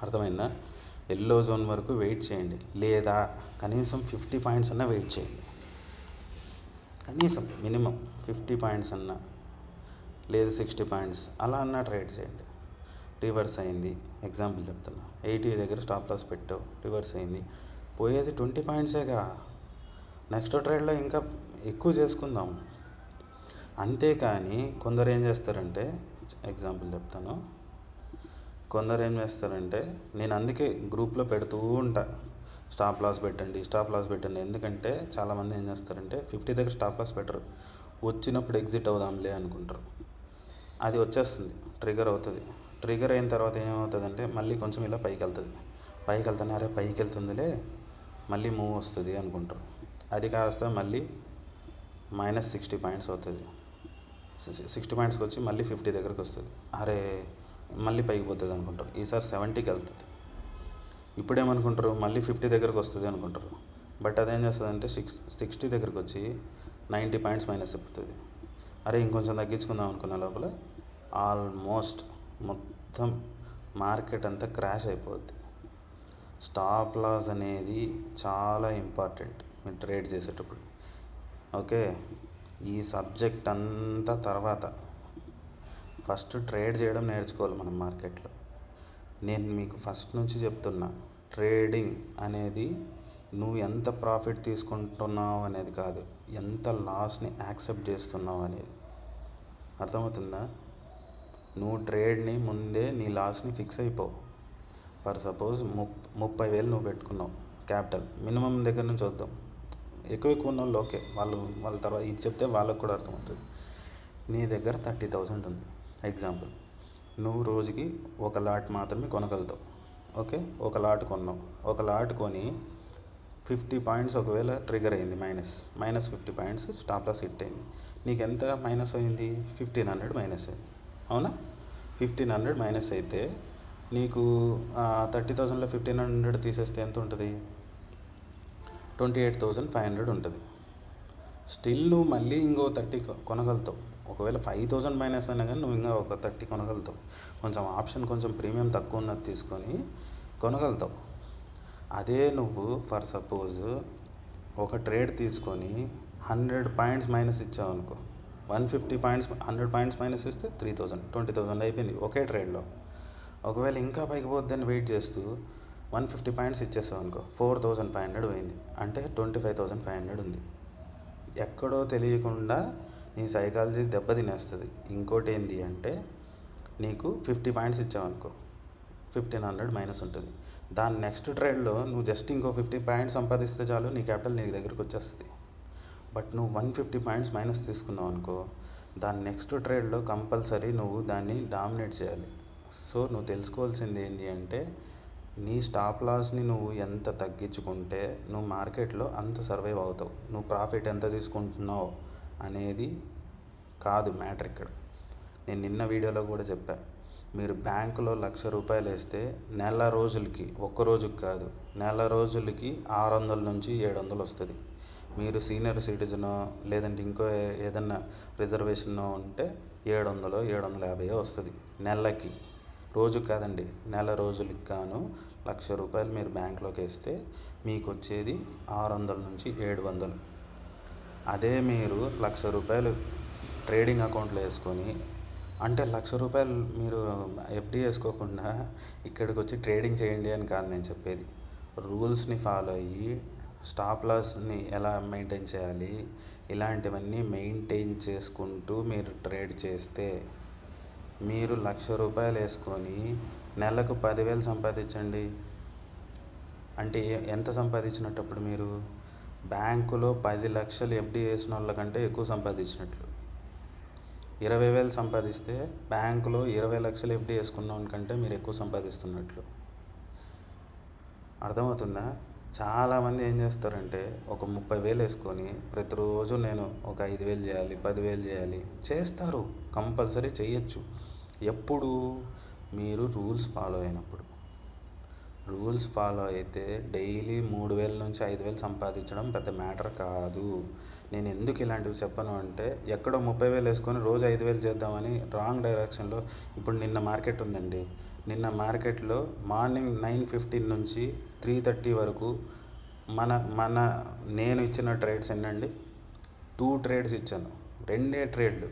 అర్థమైందా? ఎల్లో జోన్ వరకు వెయిట్ చేయండి, లేదా కనీసం 50 పాయింట్స్ అన్నా వెయిట్ చేయండి. కనీసం మినిమం 50 పాయింట్స్ అన్నా, లేదు 60 పాయింట్స్ అలా అన్నా ట్రేడ్ చేయండి. రివర్స్ అయింది, ఎగ్జాంపుల్ చెప్తున్నా, 80 దగ్గర స్టాప్ లాస్ పెట్టావు, రివర్స్ అయింది, పోయేది 20 పాయింట్సేగా. నెక్స్ట్ ట్రేడ్లో ఇంకా ఎక్కువ చేసుకుందాం. అంతేకాని కొందరు ఏం చేస్తారంటే, ఎగ్జాంపుల్ చెప్తాను, కొందరు ఏం చేస్తారంటే, నేను అందుకే గ్రూప్లో పెడుతూ ఉంటా, స్టాప్ లాస్ పెట్టండి, స్టాప్ లాస్ పెట్టండి. ఎందుకంటే చాలామంది ఏం చేస్తారంటే 50 దగ్గర స్టాప్ లాస్ పెట్టరు, వచ్చినప్పుడు ఎగ్జిట్ అవుదాంలే అనుకుంటారు. అది వచ్చేస్తుంది, ట్రిగర్ అవుతుంది. ట్రిగర్ అయిన తర్వాత ఏమవుతుందంటే మళ్ళీ కొంచెం ఇలా పైకి వెళ్తానే, అరే పైకి వెళ్తుందిలే మళ్ళీ మూవ్ వస్తుంది అనుకుంటారు. అది కాస్త మళ్ళీ -60 పాయింట్స్ అవుతుంది. 60 పాయింట్స్కి వచ్చి మళ్ళీ 50 దగ్గరకు వస్తుంది, అరే మళ్ళీ పైకి పోతుంది అనుకుంటారు. ఈసారి 70కి వెళ్తుంది. ఇప్పుడేమనుకుంటారు, మళ్ళీ 50 దగ్గరకు వస్తుంది అనుకుంటారు. బట్ అదేం చేస్తుందంటే 60 దగ్గరకు వచ్చి 90 పాయింట్స్ మైనస్ అయిపోతుంది. అరే ఇంకొంచెం తగ్గించుకుందాం అనుకున్న లోపల ఆల్మోస్ట్ మొత్తం మార్కెట్ అంతా క్రాష్ అయిపోద్ది. స్టాప్ లాస్ అనేది చాలా ఇంపార్టెంట్ మీరు ట్రేడ్ చేసేటప్పుడు. ఓకే, ఈ సబ్జెక్ట్ అంతా తర్వాత ఫస్ట్ ట్రేడ్ చేయడం నేర్చుకోవాలి మనం మార్కెట్లో. నేను మీకు ఫస్ట్ నుంచి చెప్తున్నా, ట్రేడింగ్ అనేది నువ్వు ఎంత ప్రాఫిట్ తీసుకుంటున్నావు అనేది కాదు, ఎంత లాస్ని యాక్సెప్ట్ చేస్తున్నావు అనేది. అర్థమవుతుందా? నువ్వు ట్రేడ్ని ముందే నీ లాస్ని ఫిక్స్ అయిపో. ఫర్ సపోజ్ 30,000 నువ్వు పెట్టుకున్నావు క్యాపిటల్, మినిమం దగ్గర నుంచి వద్దాం, ఎక్కువ ఉన్న వాళ్ళు ఓకే, వాళ్ళ తర్వాత ఇది చెప్తే వాళ్ళకు కూడా అర్థమవుతుంది. నీ దగ్గర 30,000 ఉంది ఎగ్జాంపుల్, నువ్వు రోజుకి ఒక లాట్ మాత్రమే కొనగలుగుతావు. ఓకే, ఒక లాట్ కొన్నావు, ఒక లాట్ కొని 50 పాయింట్స్ ఒకవేళ ట్రిగర్ అయింది, minus 50 points stop loss hit అయింది, నీకు ఎంత మైనస్ అయింది, 1,500 మైనస్ అయింది. అవునా, 1,500 మైనస్ అయితే నీకు 30,000లో 1,500 తీసేస్తే ఎంత ఉంటుంది, 28,500 ఉంటుంది. స్టిల్ నువ్వు మళ్ళీ ఇంకో 30 కొనగలుగుతావు. ఒకవేళ 5,000 మైనస్ అయినా కానీ నువ్వు ఇంకా ఒక 30 కొనగలుగుతావు. కొంచెం ఆప్షన్ కొంచెం ప్రీమియం తక్కువ ఉన్నది తీసుకొని కొనగలుగుతావు. అదే నువ్వు ఫర్ సపోజ్ ఒక ట్రేడ్ తీసుకొని 100 పాయింట్స్ మైనస్ ఇచ్చావు అనుకో, 150 పాయింట్స్ 100 పాయింట్స్ మైనస్ ఇస్తే 3,000 20,000 అయిపోయింది ఒకే ట్రేడ్లో. ఒకవేళ ఇంకా పైకి పోద్దని వెయిట్ చేస్తూ 150 పాయింట్స్ ఇచ్చేసావు అనుకో, 4,500 పోయింది, అంటే 25,500 ఉంది. ఎక్కడో తెలియకుండా నీ సైకాలజీ దెబ్బతినేస్తుంది. ఇంకోటి ఏంటి అంటే నీకు 50 పాయింట్స్ ఇచ్చావనుకో 1500 మైనస్ ఉంటుంది. దాని నెక్స్ట్ ట్రేడ్లో నువ్వు జస్ట్ ఇంకో 50 పాయింట్స్ సంపాదిస్తే చాలు, నీ క్యాపిటల్ నీ దగ్గరికి వచ్చేస్తుంది. బట్ నువ్వు 150 పాయింట్స్ మైనస్ తీసుకున్నావు అనుకో, దాని నెక్స్ట్ ట్రేడ్లో కంపల్సరీ నువ్వు దాన్ని డామినేట్ చేయాలి. సో నువ్వు తెలుసుకోవాల్సింది ఏంటి అంటే, నీ స్టాప్ లాస్ని నువ్వు ఎంత తగ్గించుకుంటే నువ్వు మార్కెట్లో అంత సర్వైవ్ అవుతావు. నువ్వు ప్రాఫిట్ ఎంత తీసుకుంటున్నావు అనేది కాదు మ్యాటర్ ఇక్కడ. నేను నిన్న వీడియోలో కూడా చెప్పా, మీరు బ్యాంకులో 1,00,000 రూపాయలు వేస్తే నెల రోజులకి, ఒక్క రోజుకి కాదు, నెల రోజులకి 600 నుంచి 700 వస్తుంది. మీరు సీనియర్ సిటిజనో లేదంటే ఇంకో ఏదన్నా రిజర్వేషనో ఉంటే 700 750 వస్తుంది నెలకి. రోజు కాదండి, నెల రోజులకి గాను 1,00,000 రూపాయలు మీరు బ్యాంక్లోకి వేస్తే మీకు వచ్చేది 600 నుంచి 700. అదే మీరు 1,00,000 రూపాయలు ట్రేడింగ్ అకౌంట్లో వేసుకొని, అంటే 1,00,000 రూపాయలు మీరు ఎఫ్డి వేసుకోకుండా ఇక్కడికి వచ్చి ట్రేడింగ్ చేయండి అని కాదు నేను చెప్పేది. రూల్స్ని ఫాలో అయ్యి స్టాప్ లాస్ని ఎలా మెయింటైన్ చేయాలి, ఇలాంటివన్నీ మెయింటైన్ చేసుకుంటూ మీరు ట్రేడ్ చేస్తే మీరు 1,00,000 రూపాయలు వేసుకొని నెలకు 10,000 సంపాదించండి. అంటే ఎంత సంపాదించినప్పుడు మీరు బ్యాంకులో 10 లక్షలు ఎఫ్డి వేసిన వాళ్ళకంటే ఎక్కువ సంపాదించినట్లు. 20,000 సంపాదిస్తే బ్యాంకులో 20 లక్షలు ఎఫ్డి వేసుకున్న కంటే మీరు ఎక్కువ సంపాదిస్తున్నట్లు. అర్థమవుతుందా? చాలామంది ఏం చేస్తారంటే ఒక 30,000 వేసుకొని ప్రతిరోజు నేను ఒక 5,000 చేయాలి, 10,000 చేయాలి చేస్తారు. కంపల్సరీ చేయొచ్చు. ఎప్పుడు? మీరు రూల్స్ ఫాలో అయినప్పుడు. రూల్స్ ఫాలో అయితే డైలీ 3,000 నుంచి 5,000 సంపాదించడం పెద్ద మ్యాటర్ కాదు. నేను ఎందుకు ఇలాంటివి చెప్పను అంటే, ఎక్కడో 30,000 వేసుకొని రోజు 5,000 చేద్దామని రాంగ్ డైరెక్షన్లో. ఇప్పుడు నిన్న మార్కెట్ ఉందండి, నిన్న మార్కెట్లో మార్నింగ్ 9:15 నుంచి 3:30 వరకు నేను ఇచ్చిన ట్రేడ్స్ ఎన్నండి? 2 ట్రేడ్స్ ఇచ్చాను, 2 ట్రేడ్లు.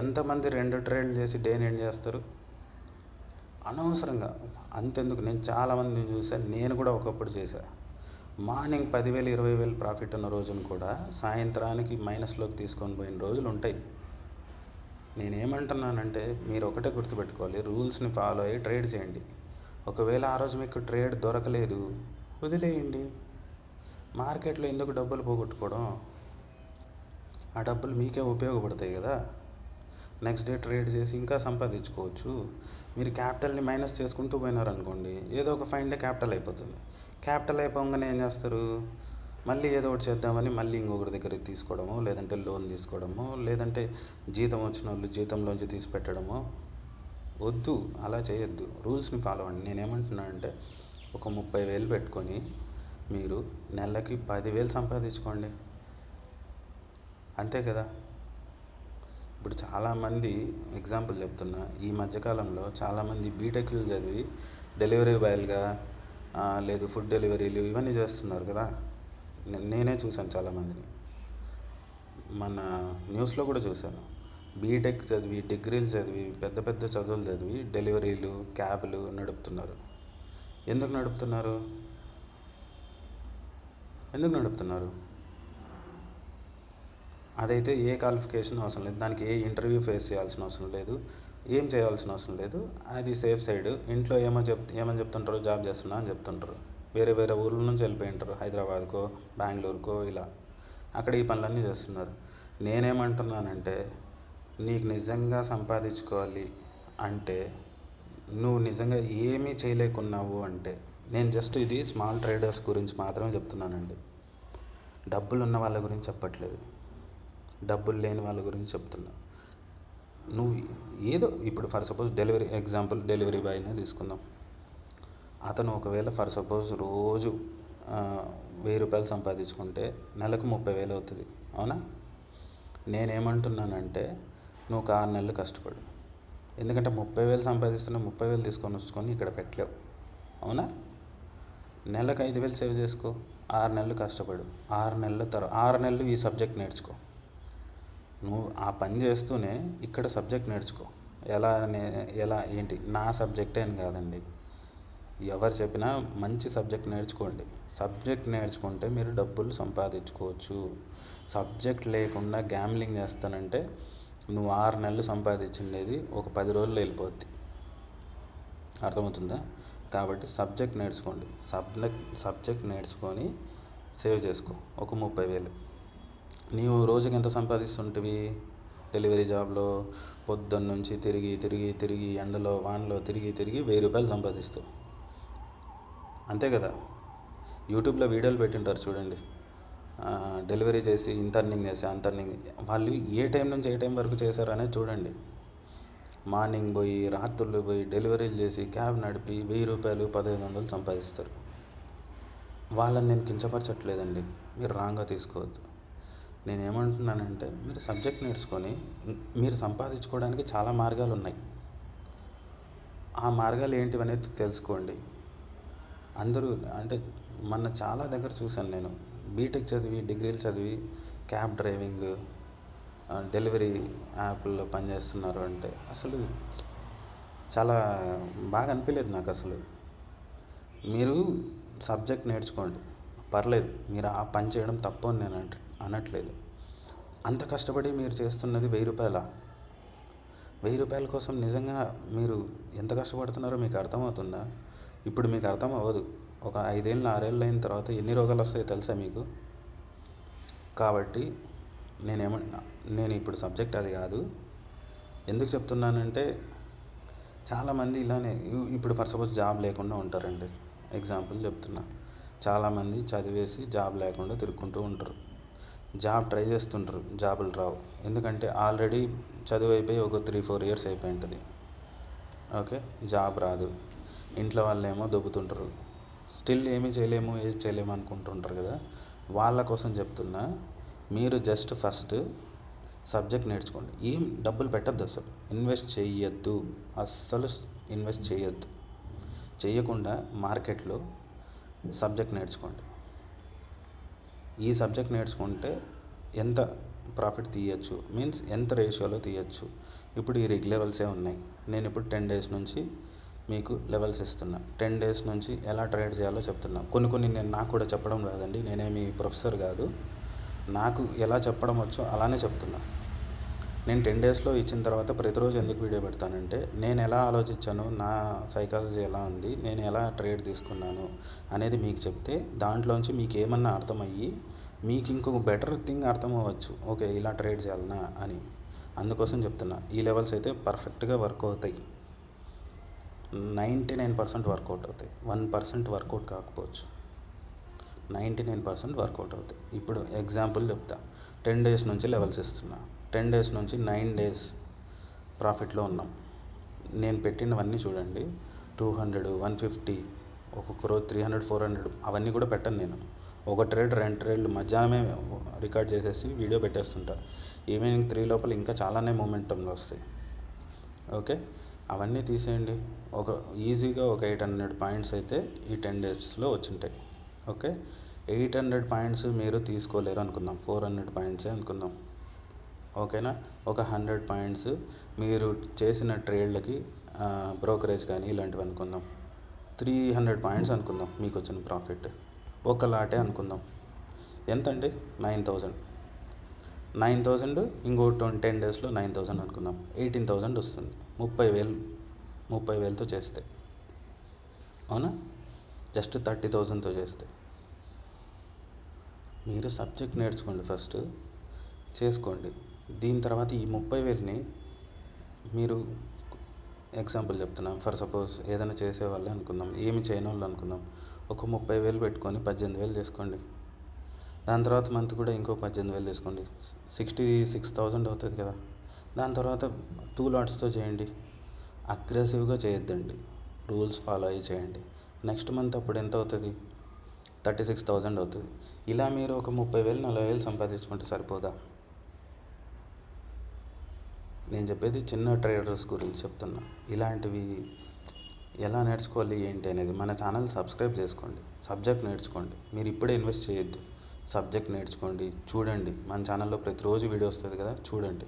ఎంతమంది 2 ట్రేడ్లు చేసి డేని ఎండ్ చేస్తారు? అనవసరంగా. అంతెందుకు, నేను చాలామందిని చూశాను, నేను కూడా ఒకప్పుడు చేశాను. మార్నింగ్ 10,000 20,000 ప్రాఫిట్ ఉన్న రోజును కూడా సాయంత్రానికి మైనస్లోకి తీసుకొని పోయిన రోజులు ఉంటాయి. నేనేమంటున్నానంటే, మీరు ఒకటే గుర్తుపెట్టుకోవాలి, రూల్స్ని ఫాలో అయ్యి ట్రేడ్ చేయండి. ఒకవేళ ఆ రోజు మీకు ట్రేడ్ దొరకలేదు, వదిలేయండి. మార్కెట్లో ఎందుకు డబ్బులు పోగొట్టుకోవడం? ఆ డబ్బులు మీకే ఉపయోగపడతాయి కదా. నెక్స్ట్ డే ట్రేడ్ చేసి ఇంకా సంపాదించుకోవచ్చు. మీరు క్యాపిటల్ని మైనస్ చేసుకుంటూ పోయినారనుకోండి, ఏదో ఒక ఫైన్ డే క్యాపిటల్ అయిపోతుంది. క్యాపిటల్ అయిపోగానే ఏం చేస్తారు? మళ్ళీ ఏదో ఒకటి చేద్దామని మళ్ళీ ఇంకొకరి దగ్గర తీసుకోవడమో, లేదంటే లోన్ తీసుకోవడమో, లేదంటే జీతం వచ్చిన వాళ్ళు జీతంలోంచి తీసి పెట్టడమో. వద్దు, అలా చేయొద్దు. రూల్స్ని ఫాలో అవ్వండి. నేనేమంటున్నానంటే, ఒక 30,000 పెట్టుకొని మీరు నెలకి 10,000 సంపాదించుకోండి. అంతే కదా. ఇప్పుడు చాలామంది ఎగ్జాంపుల్ చెప్తున్నా, ఈ మధ్యకాలంలో చాలామంది బీటెక్లు చదివి డెలివరీ బాయ్లుగా, లేదు ఫుడ్ డెలివరీలు ఇవన్నీ చేస్తున్నారు కదా. నేనే చూశాను చాలామందిని, మన న్యూస్లో కూడా చూశాను. బీటెక్ చదివి, డిగ్రీలు చదివి, పెద్ద పెద్ద చదువులు చదివి డెలివరీలు, క్యాబ్లు నడుపుతున్నారు. ఎందుకు నడుపుతున్నారు? అదైతే ఏ క్వాలిఫికేషన్ అవసరం లేదు, దానికి ఏ ఇంటర్వ్యూ ఫేస్ చేయాల్సిన అవసరం లేదు, ఏం చేయాల్సిన అవసరం లేదు. అది సేఫ్ సైడ్. ఇంట్లో ఏమని చెప్తుంటారు, జాబ్ చేస్తున్నా అని చెప్తుంటారు. వేరే వేరే ఊర్ల నుంచి వెళ్ళిపోయి ఉంటారు, హైదరాబాద్కో బెంగళూరుకో ఇలా. అక్కడ ఈ పనులన్నీ చేస్తున్నారు. నేనేమంటున్నానంటే, నీకు నిజంగా సంపాదించుకోవాలి అంటే, నువ్వు నిజంగా ఏమీ చేయలేకున్నావు అంటే, నేను జస్ట్ ఇది స్మాల్ ట్రేడర్స్ గురించి మాత్రమే చెప్తున్నానండి. డబ్బులు ఉన్న వాళ్ళ గురించి చెప్పట్లేదు, డబ్బులు లేని వాళ్ళ గురించి చెప్తున్నా. నువ్వు ఏదో ఇప్పుడు ఫర్ సపోజ్ డెలివరీ బాయ్నే తీసుకుందాం. అతను ఒకవేళ ఫర్ సపోజ్ రోజు 1,000 రూపాయలు సంపాదించుకుంటే నెలకు 30,000 అవుతుంది, అవునా? నేనేమంటున్నానంటే, నువ్వు ఒక 6 నెలలు కష్టపడు. ఎందుకంటే 30,000 సంపాదిస్తున్నా 30,000 తీసుకొని ఇక్కడ పెట్టలేవు, అవునా? నెలకు 5,000 సేవ్ చేసుకో, 6 నెలలు కష్టపడు. 6 నెలలు ఈ సబ్జెక్ట్ నేర్చుకో. నువ్వు ఆ పని చేస్తూనే ఇక్కడ సబ్జెక్ట్ నేర్చుకో. ఎలా ఏంటి, నా సబ్జెక్టే అని కాదండి, ఎవరు చెప్పినా మంచి సబ్జెక్ట్ నేర్చుకోండి. సబ్జెక్ట్ నేర్చుకుంటే మీరు డబ్బులు సంపాదించుకోవచ్చు. సబ్జెక్ట్ లేకుండా గ్యామ్లింగ్ చేస్తానంటే నువ్వు 6 నెలలు సంపాదించిండేది ఒక 10 రోజుల్లో వెళ్ళిపోద్ది. అర్థమవుతుందా? కాబట్టి సబ్జెక్ట్ నేర్చుకోండి. సబ్జెక్ట్ నేర్చుకొని సేవ్ చేసుకో ఒక 30,000. నీవు రోజుకి ఎంత సంపాదిస్తుంటివి? డెలివరీ జాబ్లో పొద్దున్న నుంచి తిరిగి తిరిగి తిరిగి ఎండలో వానలో తిరిగి తిరిగి 1,000 రూపాయలు సంపాదిస్తావు, అంతే కదా? యూట్యూబ్లో వీడియోలు పెట్టింటారు చూడండి, డెలివరీ చేసి ఇంత అర్నింగ్ చేసి అంత అర్నింగ్. వాళ్ళు ఏ టైం నుంచి ఏ టైం వరకు చేశారు అనేది చూడండి. మార్నింగ్ పోయి రాత్రులు పోయి డెలివరీలు చేసి క్యాబ్ నడిపి 1,000 రూపాయలు 1,500 సంపాదిస్తారు. వాళ్ళని నేను కించపరచట్లేదండి, మీరు రాంగ్గా తీసుకోవద్దు. నేనేమంటున్నానంటే మీరు సబ్జెక్ట్ నేర్చుకొని మీరు సంపాదించుకోవడానికి చాలా మార్గాలు ఉన్నాయి. ఆ మార్గాలు ఏంటివనేది తెలుసుకోండి. అందరూ అంటే మొన్న చాలా దగ్గర చూశాను నేను, బీటెక్ చదివి డిగ్రీలు చదివి క్యాబ్ డ్రైవింగ్ డెలివరీ యాప్ల్లో పనిచేస్తున్నారు అంటే అసలు చాలా బాగా అనిపించలేదు నాకు. అసలు మీరు సబ్జెక్ట్ నేర్చుకోండి, పర్లేదు, మీరు ఆ పని చేయడం తప్పు అని నేను అనట్లేదు. అంత కష్టపడి మీరు చేస్తున్నది 1,000 రూపాయల 1,000 రూపాయల కోసం నిజంగా మీరు ఎంత కష్టపడుతున్నారో మీకు అర్థమవుతుందా? ఇప్పుడు మీకు అర్థం అవ్వదు. ఒక 5 ఏళ్ళు 6 ఏళ్ళు అయిన తర్వాత ఎన్ని రోగాలు వస్తాయో తెలుసా మీకు? కాబట్టి నేను ఇప్పుడు సబ్జెక్ట్ అది కాదు. ఎందుకు చెప్తున్నానంటే చాలామంది ఇలానే ఇప్పుడు ఫర్ సపోజ్ జాబ్ లేకుండా ఉంటారండి, ఎగ్జాంపుల్ చెప్తున్నా. చాలామంది చదివేసి జాబ్ లేకుండా తిరుక్కుంటూ ఉంటారు, జాబ్ ట్రై చేస్తుంటారు, జాబులు రావు. ఎందుకంటే ఆల్రెడీ చదువు అయిపోయి ఒక 3-4 ఇయర్స్ అయిపోయి ఉంటుంది. ఓకే, జాబ్ రాదు. ఇంట్లో వాళ్ళేమో దొబ్బుతుంటారు, స్టిల్ ఏమీ చేయలేము అనుకుంటుంటారు కదా. వాళ్ళ కోసం చెప్తున్నా, మీరు జస్ట్ ఫస్ట్ సబ్జెక్ట్ నేర్చుకోండి. ఏం డబ్బులు పెట్టద్దు, అసలు ఇన్వెస్ట్ చేయొద్దు, అస్సలు ఇన్వెస్ట్ చేయొద్దు. చేయకుండా మార్కెట్లో సబ్జెక్ట్ నేర్చుకోండి. ఈ సబ్జెక్ట్ నేర్చుకుంటే ఎంత ప్రాఫిట్ తీయచ్చు, మీన్స్ ఎంత రేషియోలో తీయచ్చు. ఇప్పుడు ఈ రిగ్ లెవెల్సే ఉన్నాయి. నేను ఇప్పుడు 10 డేస్ నుంచి మీకు లెవెల్స్ ఇస్తున్నా. 10 డేస్ నుంచి ఎలా ట్రేడ్ చేయాలో చెప్తున్నా. కొన్ని నాకు కూడా చెప్పడం రాదండి, నేనేమి ప్రొఫెసర్ కాదు. నాకు ఎలా చెప్పడం వచ్చో అలానే చెప్తున్నా. నేను 10 డేస్లో ఇచ్చిన తర్వాత ప్రతిరోజు ఎందుకు వీడియో పెడతానంటే, నేను ఎలా ఆలోచించాను, నా సైకాలజీ ఎలా ఉంది, నేను ఎలా ట్రేడ్ తీసుకున్నాను అనేది మీకు చెప్తే దాంట్లోంచి మీకు ఏమన్నా అర్థమయ్యి మీకు ఇంకొక బెటర్ థింగ్ అర్థం అవ్వచ్చు. ఓకే, ఇలా ట్రేడ్ చేయాలనా అని. అందుకోసం చెప్తున్నా. ఈ లెవెల్స్ అయితే పర్ఫెక్ట్గా వర్క్ అవుతాయి, 99% వర్కౌట్ అవుతాయి. 1% వర్కౌట్ కాకపోవచ్చు, 99% వర్కౌట్ అవుతాయి. ఇప్పుడు ఎగ్జాంపుల్ చెప్తా. 10 డేస్ నుంచి లెవెల్స్ ఇస్తున్నా. 10 డేస్ నుంచి 9 డేస్ ప్రాఫిట్లో ఉన్నాం. నేను పెట్టినవన్నీ చూడండి, 200, 150, ఒక్కొక్క రోజు 300, 400 అవన్నీ కూడా పెట్టను నేను. ఒక ట్రేడ్ 2 ట్రేడ్లు మధ్యాహ్నమే రికార్డ్ చేసేసి వీడియో పెట్టేస్తుంటా. ఈవినింగ్ 3 లోపల ఇంకా చాలానే మూమెంటంలో వస్తాయి. ఓకే, అవన్నీ తీసేయండి. ఈజీగా ఒక 800 పాయింట్స్ అయితే ఈ 10 డేస్లో వచ్చింటాయి. ఓకే, 800 పాయింట్స్ మీరు తీసుకోలేరు అనుకుందాం, 400 పాయింట్సే అనుకుందాం. ఓకేనా, ఒక 100 పాయింట్స్ మీరు చేసిన ట్రేడ్లకి బ్రోకరేజ్ కానీ ఇలాంటివి అనుకుందాం. 300 పాయింట్స్ అనుకుందాం మీకు వచ్చిన ప్రాఫిట్. ఒక లాటే అనుకుందాం. ఎంతండి? 9,000 ఇంకో 10 డేస్లో 9,000 అనుకుందాం, 18,000 వస్తుంది. 30,000తో చేస్తే, అవునా? జస్ట్ 30,000తో చేస్తే. మీరు సబ్జెక్ట్ నేర్చుకోండి, ఫస్ట్ చేసుకోండి. దీని తర్వాత ఈ 30,000ని మీరు, ఎగ్జాంపుల్ చెప్తున్నాం, ఫర్ సపోజ్ ఏదైనా చేసేవాళ్ళే అనుకుందాం, ఏమి చేయని వాళ్ళు అనుకుందాం, ఒక 30,000 పెట్టుకొని 18,000 చేసుకోండి. దాని తర్వాత మంత్ కూడా ఇంకో 18,000 తీసుకోండి, 66,000 అవుతుంది కదా. దాని తర్వాత 2 లాట్స్తో చేయండి. అగ్రెసివ్గా చేయొద్దండి, రూల్స్ ఫాలో అయ్యి చేయండి. నెక్స్ట్ మంత్ అప్పుడు ఎంత అవుతుంది? 36,000 అవుతుంది. ఇలా మీరు ఒక 30,000, 40,000 సంపాదించుకుంటే సరిపోదా? నేను చెప్పేది చిన్న ట్రేడర్స్ గురించి చెప్తున్నా. ఇలాంటివి ఎలా నేర్చుకోవాలి ఏంటి అనేది మన ఛానల్ సబ్స్క్రైబ్ చేసుకోండి, సబ్జెక్ట్ నేర్చుకోండి. మీరు ఇప్పుడే ఇన్వెస్ట్ చేయొద్దు, సబ్జెక్ట్ నేర్చుకోండి. చూడండి, మన ఛానల్లో ప్రతిరోజు వీడియో వస్తుంది కదా, చూడండి.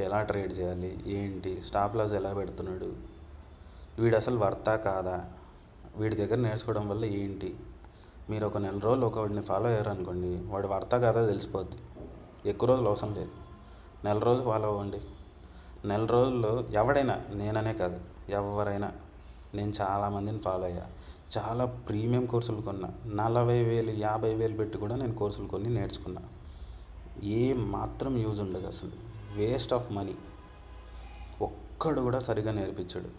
ఎలా ట్రేడ్ చేయాలి ఏంటి, స్టాప్ లాస్ ఎలా పెడుతున్నాడు, వీడు అసలు వర్తా కాదా, వీడి దగ్గర నేర్చుకోవడం వల్ల ఏంటి. మీరు ఒక నెల రోజులు ఒకడిని ఫాలో అయ్యారనుకోండి, వాడు వర్తా కాదా తెలిసిపోద్ది. ఎక్కువ రోజులు అవసరం లేదు. నెల రోజు ఫాలో అవ్వండి. నెల రోజుల్లో ఎవడైనా, నేననే కాదు ఎవరైనా, నేను చాలామందిని ఫాలో అయ్యా, చాలా ప్రీమియం కోర్సులు కొన్నా, 40,000 50,000 పెట్టి కూడా నేను కోర్సులు కొని నేర్చుకున్నా. ఏ మాత్రం యూజ్ ఉండదు అసలు, వేస్ట్ ఆఫ్ మనీ. ఒక్కడు కూడా సరిగా నేర్పించాడు.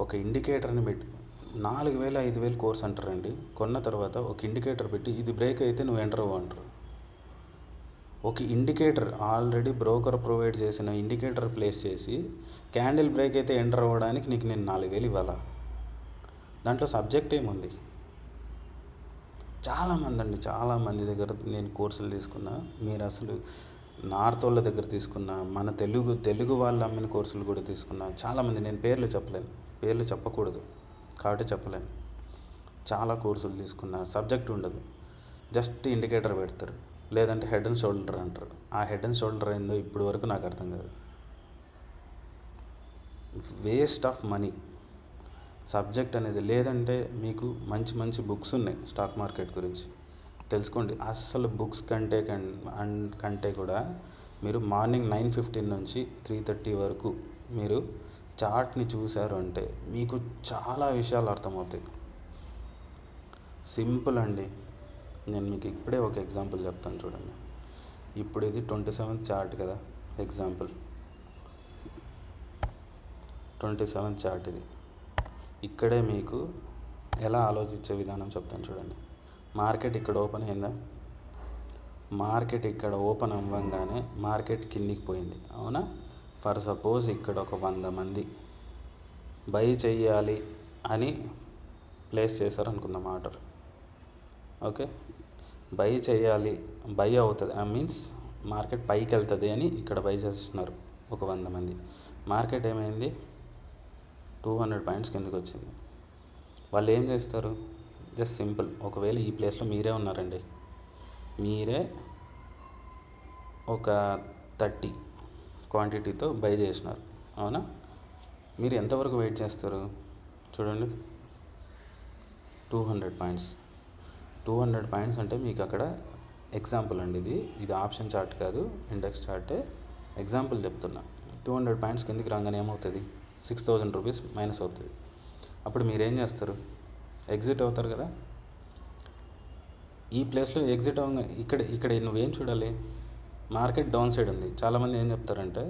ఒక ఇండికేటర్ని పెట్టి 4,000 5,000 కోర్స్ అంటారండి. కొన్న తర్వాత ఒక ఇండికేటర్ పెట్టి ఇది బ్రేక్ అయితే నువ్వు ఎంటర్ అవ్వు అంటారు. ఒక ఇండికేటర్ ఆల్రెడీ బ్రోకర్ ప్రొవైడ్ చేసిన ఇండికేటర్ ప్లేస్ చేసి క్యాండిల్ బ్రేక్ అయితే ఎంటర్ అవ్వడానికి నీకు నేను 4,000 ఇవ్వాలా? దాంట్లో సబ్జెక్ట్ ఏముంది? చాలామంది దగ్గర నేను కోర్సులు తీసుకున్నా. మీరు అసలు నార్త్ వాళ్ళ దగ్గర తీసుకున్నా, మన తెలుగు వాళ్ళు అమ్మిన కోర్సులు కూడా తీసుకున్నా. చాలామంది, నేను పేర్లు చెప్పలేను, పేర్లు చెప్పకూడదు కాబట్టి చెప్పలేను. చాలా కోర్సులు తీసుకున్నా, సబ్జెక్ట్ ఉండదు, జస్ట్ ఇండికేటర్ పెడతారు, లేదంటే హెడ్ అండ్ షోల్డర్ అంటారు. ఆ హెడ్ అండ్ షోల్డర్ ఏందో ఇప్పుడు వరకు నాకు అర్థం కాదు. Waste of money. సబ్జెక్ట్ అనేది లేదంటే మీకు మంచి మంచి బుక్స్ ఉన్నాయి స్టాక్ మార్కెట్ గురించి తెలుసుకోండి. అస్సలు బుక్స్ కంటే కూడా మీరు మార్నింగ్ 9:15 నుంచి 3:30 వరకు మీరు చార్ట్ని చూశారు అంటే మీకు చాలా విషయాలు అర్థమవుతాయి. సింపుల్ అండి. నేను మీకు ఇప్పుడే ఒక ఎగ్జాంపుల్ చెప్తాను చూడండి. ఇప్పుడు ఇది 27th చార్ట్ కదా, ఎగ్జాంపుల్ 27th చార్ట్ ఇది. ఇక్కడే మీకు ఎలా ఆలోచించే విధానం చెప్తాను చూడండి. మార్కెట్ ఇక్కడ ఓపెన్ అయిందా? మార్కెట్ ఇక్కడ ఓపెన్ అవ్వగానే మార్కెట్ కిందికి పోయింది, అవునా? ఫర్ సపోజ్ ఇక్కడ ఒక 100 మంది బై చెయ్యాలి అని ప్లేస్ చేశారు అనుకుందాం ఆర్డర్. ఓకే, బై చేయాలి, బై అవుతుంది, మీన్స్ మార్కెట్ పైకి వెళ్తుంది అని ఇక్కడ బై చేస్తున్నారు ఒక 100 మంది. మార్కెట్ ఏమైంది? 200 పాయింట్స్ కిందకి వచ్చింది. వాళ్ళు ఏం చేస్తారు? జస్ట్ సింపుల్, ఒకవేళ ఈ ప్లేస్లో మీరే ఉన్నారండి, మీరే ఒక 30 క్వాంటిటీతో బై చేసినారు, అవునా? మీరు ఎంతవరకు వెయిట్ చేస్తారు? చూడండి, 200 పాయింట్స్. 200 పాయింట్స్ అంటే మీకు అక్కడ ఎగ్జాంపుల్ అండి, ఇది ఆప్షన్ చార్ట్ కాదు, ఇండెక్స్ చార్టే. ఎగ్జాంపుల్ చెప్తున్నా. 200 పాయింట్స్ కిందికి రాగానే ఏమవుతుంది? 6,000 రూపీస్ మైనస్ అవుతుంది. అప్పుడు మీరేం చేస్తారు? ఎగ్జిట్ అవుతారు కదా. ఈ ప్లేస్లో ఎగ్జిట్ అవ్వగా ఇక్కడ నువ్వేం చూడాలి? మార్కెట్ డౌన్ సైడ్ ఉంది. చాలామంది ఏం చెప్తారంటే,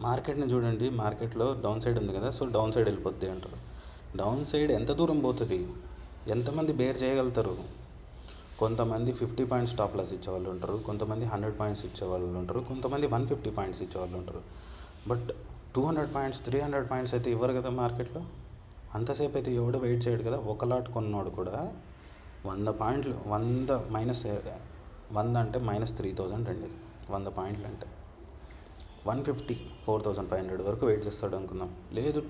మార్కెట్ని చూడండి, మార్కెట్లో డౌన్ సైడ్ ఉంది కదా, సో డౌన్ సైడ్ వెళ్ళిపోద్ది అంటారు. డౌన్ సైడ్ ఎంత దూరం పోతుంది? ఎంతమంది బేర్ చేయగలుగుతారు? కొంతమంది 50 పాయింట్స్ స్టాప్ లాస్ ఇచ్చేవాళ్ళు ఉంటారు, కొంతమంది 100 పాయింట్స్ ఇచ్చేవాళ్ళు ఉంటారు, కొంతమంది 150 పాయింట్స్ ఇచ్చేవాళ్ళు ఉంటారు. బట్ 200 పాయింట్స్ 300 పాయింట్స్ అయితే ఇవ్వరు కదా మార్కెట్లో. అంతసేపు అయితే ఎవడు వెయిట్ చేయడు కదా. ఒక లాట్ కొన్నాడు కూడా 100 పాయింట్లు, 100 మైనస్ 100 అంటే -3,000 అండి. 100 పాయింట్లు అంటే 150 4,500 వరకు వెయిట్ చేస్తాడు అనుకుందాం. లేదు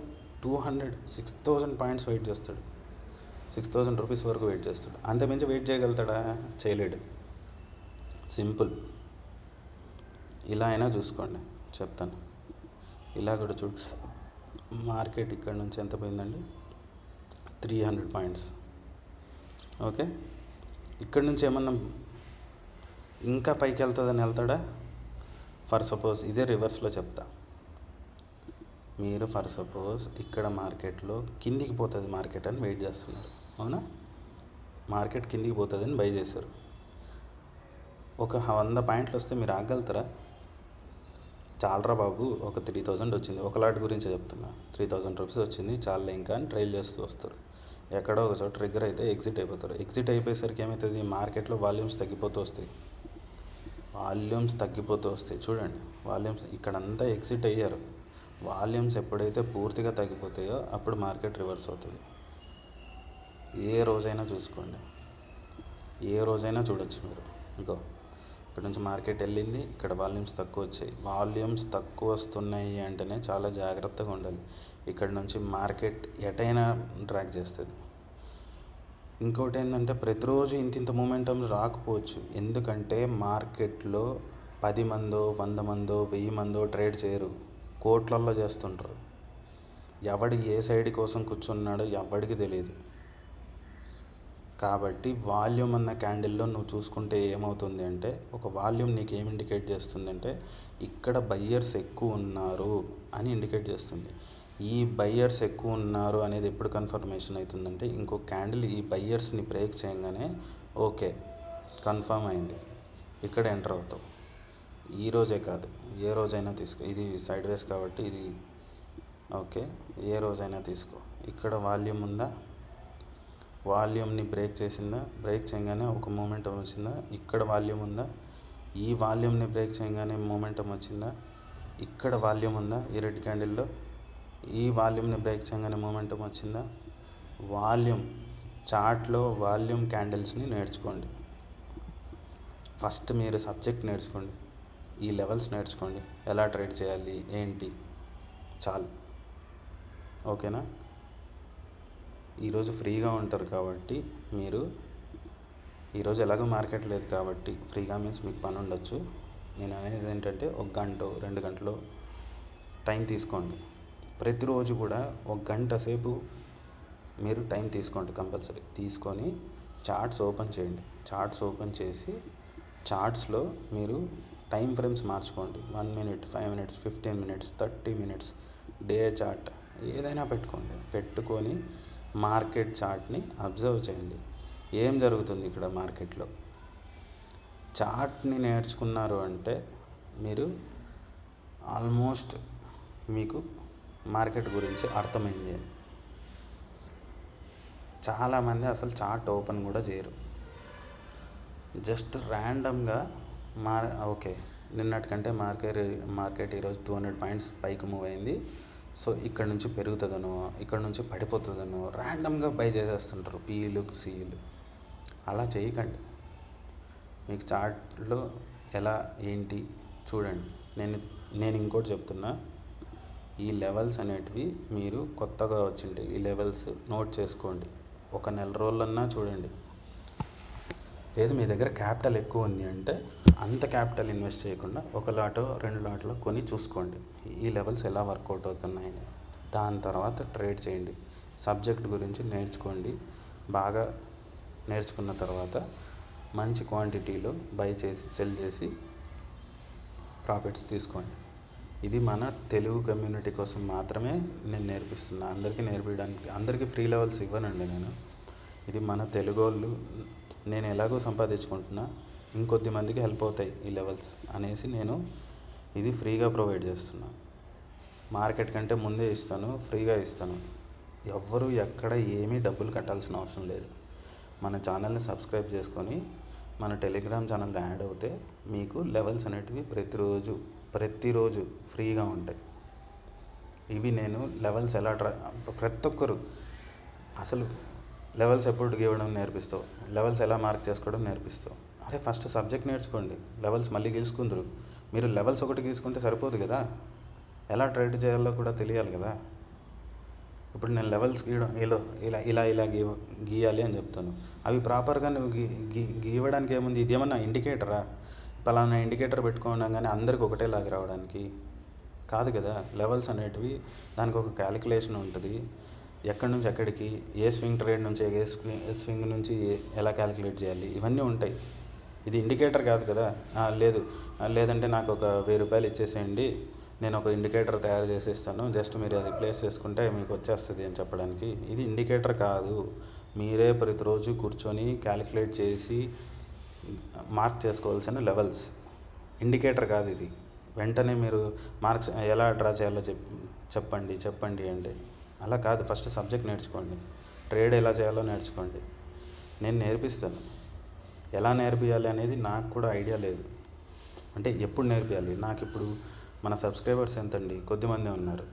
200 6,000 పాయింట్స్ వెయిట్ చేస్తాడు, 6,000 రూపీస్ వరకు వెయిట్ చేస్తాడు. అంతమించి వెయిట్ చేయగలుగుతాడా? చేయలేడు. సింపుల్. ఇలా అయినా చూసుకోండి, చెప్తాను. ఇలా కూడా మార్కెట్ ఇక్కడ నుంచి ఎంత పోయిందండి? 300 పాయింట్స్. ఓకే, ఇక్కడ నుంచి ఏమన్నా ఇంకా పైకి వెళ్తాడా? ఫర్ సపోజ్ ఇదే రివర్స్లో చెప్తా. మీరు ఫర్ సపోజ్ ఇక్కడ మార్కెట్లో కిందికి పోతుంది మార్కెట్ అని వెయిట్ చేస్తున్నారు, అవునా? మార్కెట్ కిందికి పోతుంది అని బై చేశారు. ఒక 100 పాయింట్లు వస్తే మీరు ఆగలుగుతారా? చాలరా బాబు, ఒక 3,000 వచ్చింది, ఒక లాట్ గురించి చెప్తున్నా, 3,000 రూపీస్ వచ్చింది, చాలా ఇంకా అని ట్రైల్ చేస్తూ వస్తారు. ఎక్కడో ఒక చోట ట్రిగ్గర్ అయితే ఎగ్జిట్ అయిపోతారు. ఎగ్జిట్ అయిపోయేసరికి ఏమవుతుంది? మార్కెట్లో వాల్యూమ్స్ తగ్గిపోతూ వస్తాయి. చూడండి, వాల్యూమ్స్ ఇక్కడంతా ఎగ్జిట్ అయ్యారు. వాల్యూమ్స్ ఎప్పుడైతే పూర్తిగా తగ్గిపోతాయో అప్పుడు మార్కెట్ రివర్స్ అవుతుంది. ఏ రోజైనా చూసుకోండి, ఏ రోజైనా చూడొచ్చు మీరు. ఇంకో ఇక్కడ నుంచి మార్కెట్ వెళ్ళింది, ఇక్కడ వాల్యూమ్స్ తక్కువ వచ్చాయి. వాల్యూమ్స్ తక్కువ వస్తున్నాయి అంటేనే చాలా జాగ్రత్తగా ఉండాలి. ఇక్కడ నుంచి మార్కెట్ ఎటైనా డ్రాగ్ చేస్తుంది. ఇంకోటి ఏంటంటే, ప్రతిరోజు ఇంత మూమెంటం రాకపోవచ్చు. ఎందుకంటే మార్కెట్లో 10 మందో 100 మందో 1000 మందో ట్రేడ్ చేయరు, కోట్లల్లో చేస్తుంటారు. ఎవడి ఏ సైడ్ కోసం కూర్చున్నాడో ఎవడికి తెలియదు. కాబట్టి వాల్యూమ్ అన్న క్యాండిల్లో నువ్వు చూసుకుంటే ఏమవుతుంది అంటే, ఒక వాల్యూమ్ నీకు ఏం ఇండికేట్ చేస్తుంది అంటే, ఇక్కడ బయ్యర్స్ ఎక్కువ ఉన్నారు అని ఇండికేట్ చేస్తుంది. ఈ బయ్యర్స్ ఎక్కువ ఉన్నారు అనేది ఎప్పుడు కన్ఫర్మేషన్ అవుతుందంటే, ఇంకో క్యాండిల్ ఈ బయ్యర్స్ని బ్రేక్ చేయగానే ఓకే కన్ఫర్మ్ అయింది, ఇక్కడ ఎంటర్ అవుతావు. ఈ రోజే కాదు, ఏ రోజైనా తీసుకో. ఇది సైడ్ వేస్ కాబట్టి ఇది ఓకే, ఏ రోజైనా తీసుకో. ఇక్కడ వాల్యూమ్ ఉందా, వాల్యూమ్ని బ్రేక్ చేసిందా, బ్రేక్ చేయగానే ఒక మూమెంటం వచ్చిందా, ఇక్కడ వాల్యూమ్ ఉందా, ఈ వాల్యూమ్ని బ్రేక్ చేయగానే మూమెంటం వచ్చిందా, ఇక్కడ వాల్యూమ్ ఉందా ఈ రెడ్ క్యాండిల్లో, ఈ వాల్యూమ్ని బ్రేక్ చేయగానే మూమెంటం వచ్చిందా. వాల్యూమ్ చార్ట్లో వాల్యూమ్ క్యాండిల్స్ని నేర్చుకోండి. ఫస్ట్ మీరు సబ్జెక్ట్ నేర్చుకోండి, ఈ లెవెల్స్ నేర్చుకోండి, ఎలా ట్రేడ్ చేయాలి ఏంటి, చాలు. ఓకేనా. ఈరోజు ఫ్రీగా ఉంటారు కాబట్టి మీరు, ఈరోజు ఎలాగో మార్కెట్ లేదు కాబట్టి ఫ్రీగా మీన్స్ మీకు పని ఉండొచ్చు. నేను అనేది ఏంటంటే 1 గంట 2 గంటలు టైం తీసుకోండి. ప్రతిరోజు కూడా 1 గంట సేపు మీరు టైం తీసుకోండి కంపల్సరీ. తీసుకొని చార్ట్స్ ఓపెన్ చేయండి. చార్ట్స్ ఓపెన్ చేసి చార్ట్స్లో మీరు టైం ఫ్రేమ్స్ మార్చుకోండి. 1 minute, 5 minutes, 15 minutes, 30 minutes, day chart ఏదైనా పెట్టుకోండి. పెట్టుకొని మార్కెట్ చార్ట్ని అబ్జర్వ్ చేయండి. ఏం జరుగుతుంది ఇక్కడ మార్కెట్లో. చార్ట్ని నేర్చుకున్నారు అంటే మీరు ఆల్మోస్ట్ మీకు మార్కెట్ గురించి అర్థమైంది. చాలామంది అసలు చార్ట్ ఓపెన్ కూడా చేయరు. జస్ట్ ర్యాండమ్గా ఓకే నిన్నటికంటే మార్కెట్ ఈరోజు 200 పాయింట్స్ పైకి మూవ్ అయింది, సో ఇక్కడ నుంచి పెరుగుతుందనో ఇక్కడ నుంచి పడిపోతుందనో ర్యాండమ్గా బై చేసేస్తుంటారు పీలు సీలు. అలా చేయకండి. మీకు చార్ట్లో ఎలా ఏంటి చూడండి. నేను ఇంకోటి చెప్తున్నా, ఈ లెవెల్స్ అనేటివి మీరు కొత్తగా వచ్చింటే ఈ లెవెల్స్ నోట్ చేసుకోండి. 1 నెల రోజులన్నా చూడండి. లేదు మీ దగ్గర క్యాపిటల్ ఎక్కువ ఉంది అంటే అంత క్యాపిటల్ ఇన్వెస్ట్ చేయకుండా 1 లాటో 2 లాట్లో కొని చూసుకోండి ఈ లెవెల్స్ ఎలా వర్కౌట్ అవుతున్నాయని. దాని తర్వాత ట్రేడ్ చేయండి. సబ్జెక్ట్ గురించి నేర్చుకోండి. బాగా నేర్చుకున్న తర్వాత మంచి క్వాంటిటీలో బై చేసి సెల్ చేసి ప్రాఫిట్స్ తీసుకోండి. ఇది మన తెలుగు కమ్యూనిటీ కోసం మాత్రమే నేను నేర్పిస్తున్నా. అందరికీ నేర్పించడానికి, అందరికీ ఫ్రీ లెవెల్స్ ఇవ్వనండి నేను. ఇది మన తెలుగు వాళ్ళు, నేను ఎలాగో సంపాదించుకుంటున్నా, ఇంకొద్ది మందికి హెల్ప్ అవుతాయి ఈ లెవెల్స్ అనేసి నేను ఇది ఫ్రీగా ప్రొవైడ్ చేస్తున్నా. మార్కెట్ కంటే ముందే ఇస్తాను, ఫ్రీగా ఇస్తాను. ఎవ్వరూ ఎక్కడ ఏమీ డబ్బులు కట్టాల్సిన అవసరం లేదు. మన ఛానల్ని సబ్స్క్రైబ్ చేసుకొని మన టెలిగ్రామ్ ఛానల్లో యాడ్ అవుతే మీకు లెవెల్స్ అనేటివి ప్రతిరోజు ఫ్రీగా ఉంటాయి. ఇవి నేను లెవెల్స్ ఎలా ప్రతి ఒక్కరు అసలు లెవెల్స్ ఎప్పుడు గీయడం నేర్పిస్తావు, లెవెల్స్ ఎలా మార్క్ చేసుకోవడం నేర్పిస్తావు. అరే ఫస్ట్ సబ్జెక్ట్ నేర్చుకోండి, లెవెల్స్ మళ్ళీ గీసుకుందరు. మీరు లెవెల్స్ ఒకటి గీసుకుంటే సరిపోదు కదా, ఎలా ట్రేడ్ చేయాలో కూడా తెలియాలి కదా. ఇప్పుడు నేను లెవెల్స్ గీయడం ఇలా గీయాలి అని చెప్తాను. అవి ప్రాపర్గా నువ్వు గీయడానికి ఏముంది, ఇది ఏమన్నా ఇండికేటరా? పలానా ఇండికేటర్ పెట్టుకోవడం కానీ అందరికి ఒకటేలాగా రావడానికి కాదు కదా. లెవెల్స్ అనేటివి దానికి ఒక క్యాలిక్యులేషన్ ఉంటుంది. ఎక్కడి నుంచి ఎక్కడికి, ఏ స్వింగ్ ట్రేడ్ నుంచి ఏ స్వింగ్ నుంచి ఎలా క్యాలిక్యులేట్ చేయాలి, ఇవన్నీ ఉంటాయి. ఇది ఇండికేటర్ కాదు కదా. లేదంటే నాకు ఒక 1000 రూపాయలు ఇచ్చేసేయండి, నేను ఒక ఇండికేటర్ తయారు చేసేస్తాను, జస్ట్ మీరు అది ప్లేస్ చేసుకుంటే మీకు వచ్చేస్తుంది అని చెప్పడానికి. ఇది ఇండికేటర్ కాదు. మీరే ప్రతిరోజు కూర్చొని క్యాలిక్యులేట్ చేసి మార్క్ చేసుకోవాల్సిన లెవెల్స్. ఇండికేటర్ కాదు ఇది. వెంటనే మీరు మార్క్స్ ఎలా డ్రా చేయాలో చెప్పండి అంటే అలా కాదు. ఫస్ట్ సబ్జెక్ట్ నేర్చుకోండి, ట్రేడ్ ఎలా చేయాలో నేర్చుకోండి. నేను నేర్పిస్తాను. ఎలా నేర్పియాలి అనేది నాకు కూడా ఐడియా లేదు. అంటే ఎప్పుడు నేర్పియాలి, నాకు ఇప్పుడు మన సబ్స్క్రైబర్స్ ఎంతండి, కొద్దిమంది ఉన్నారు.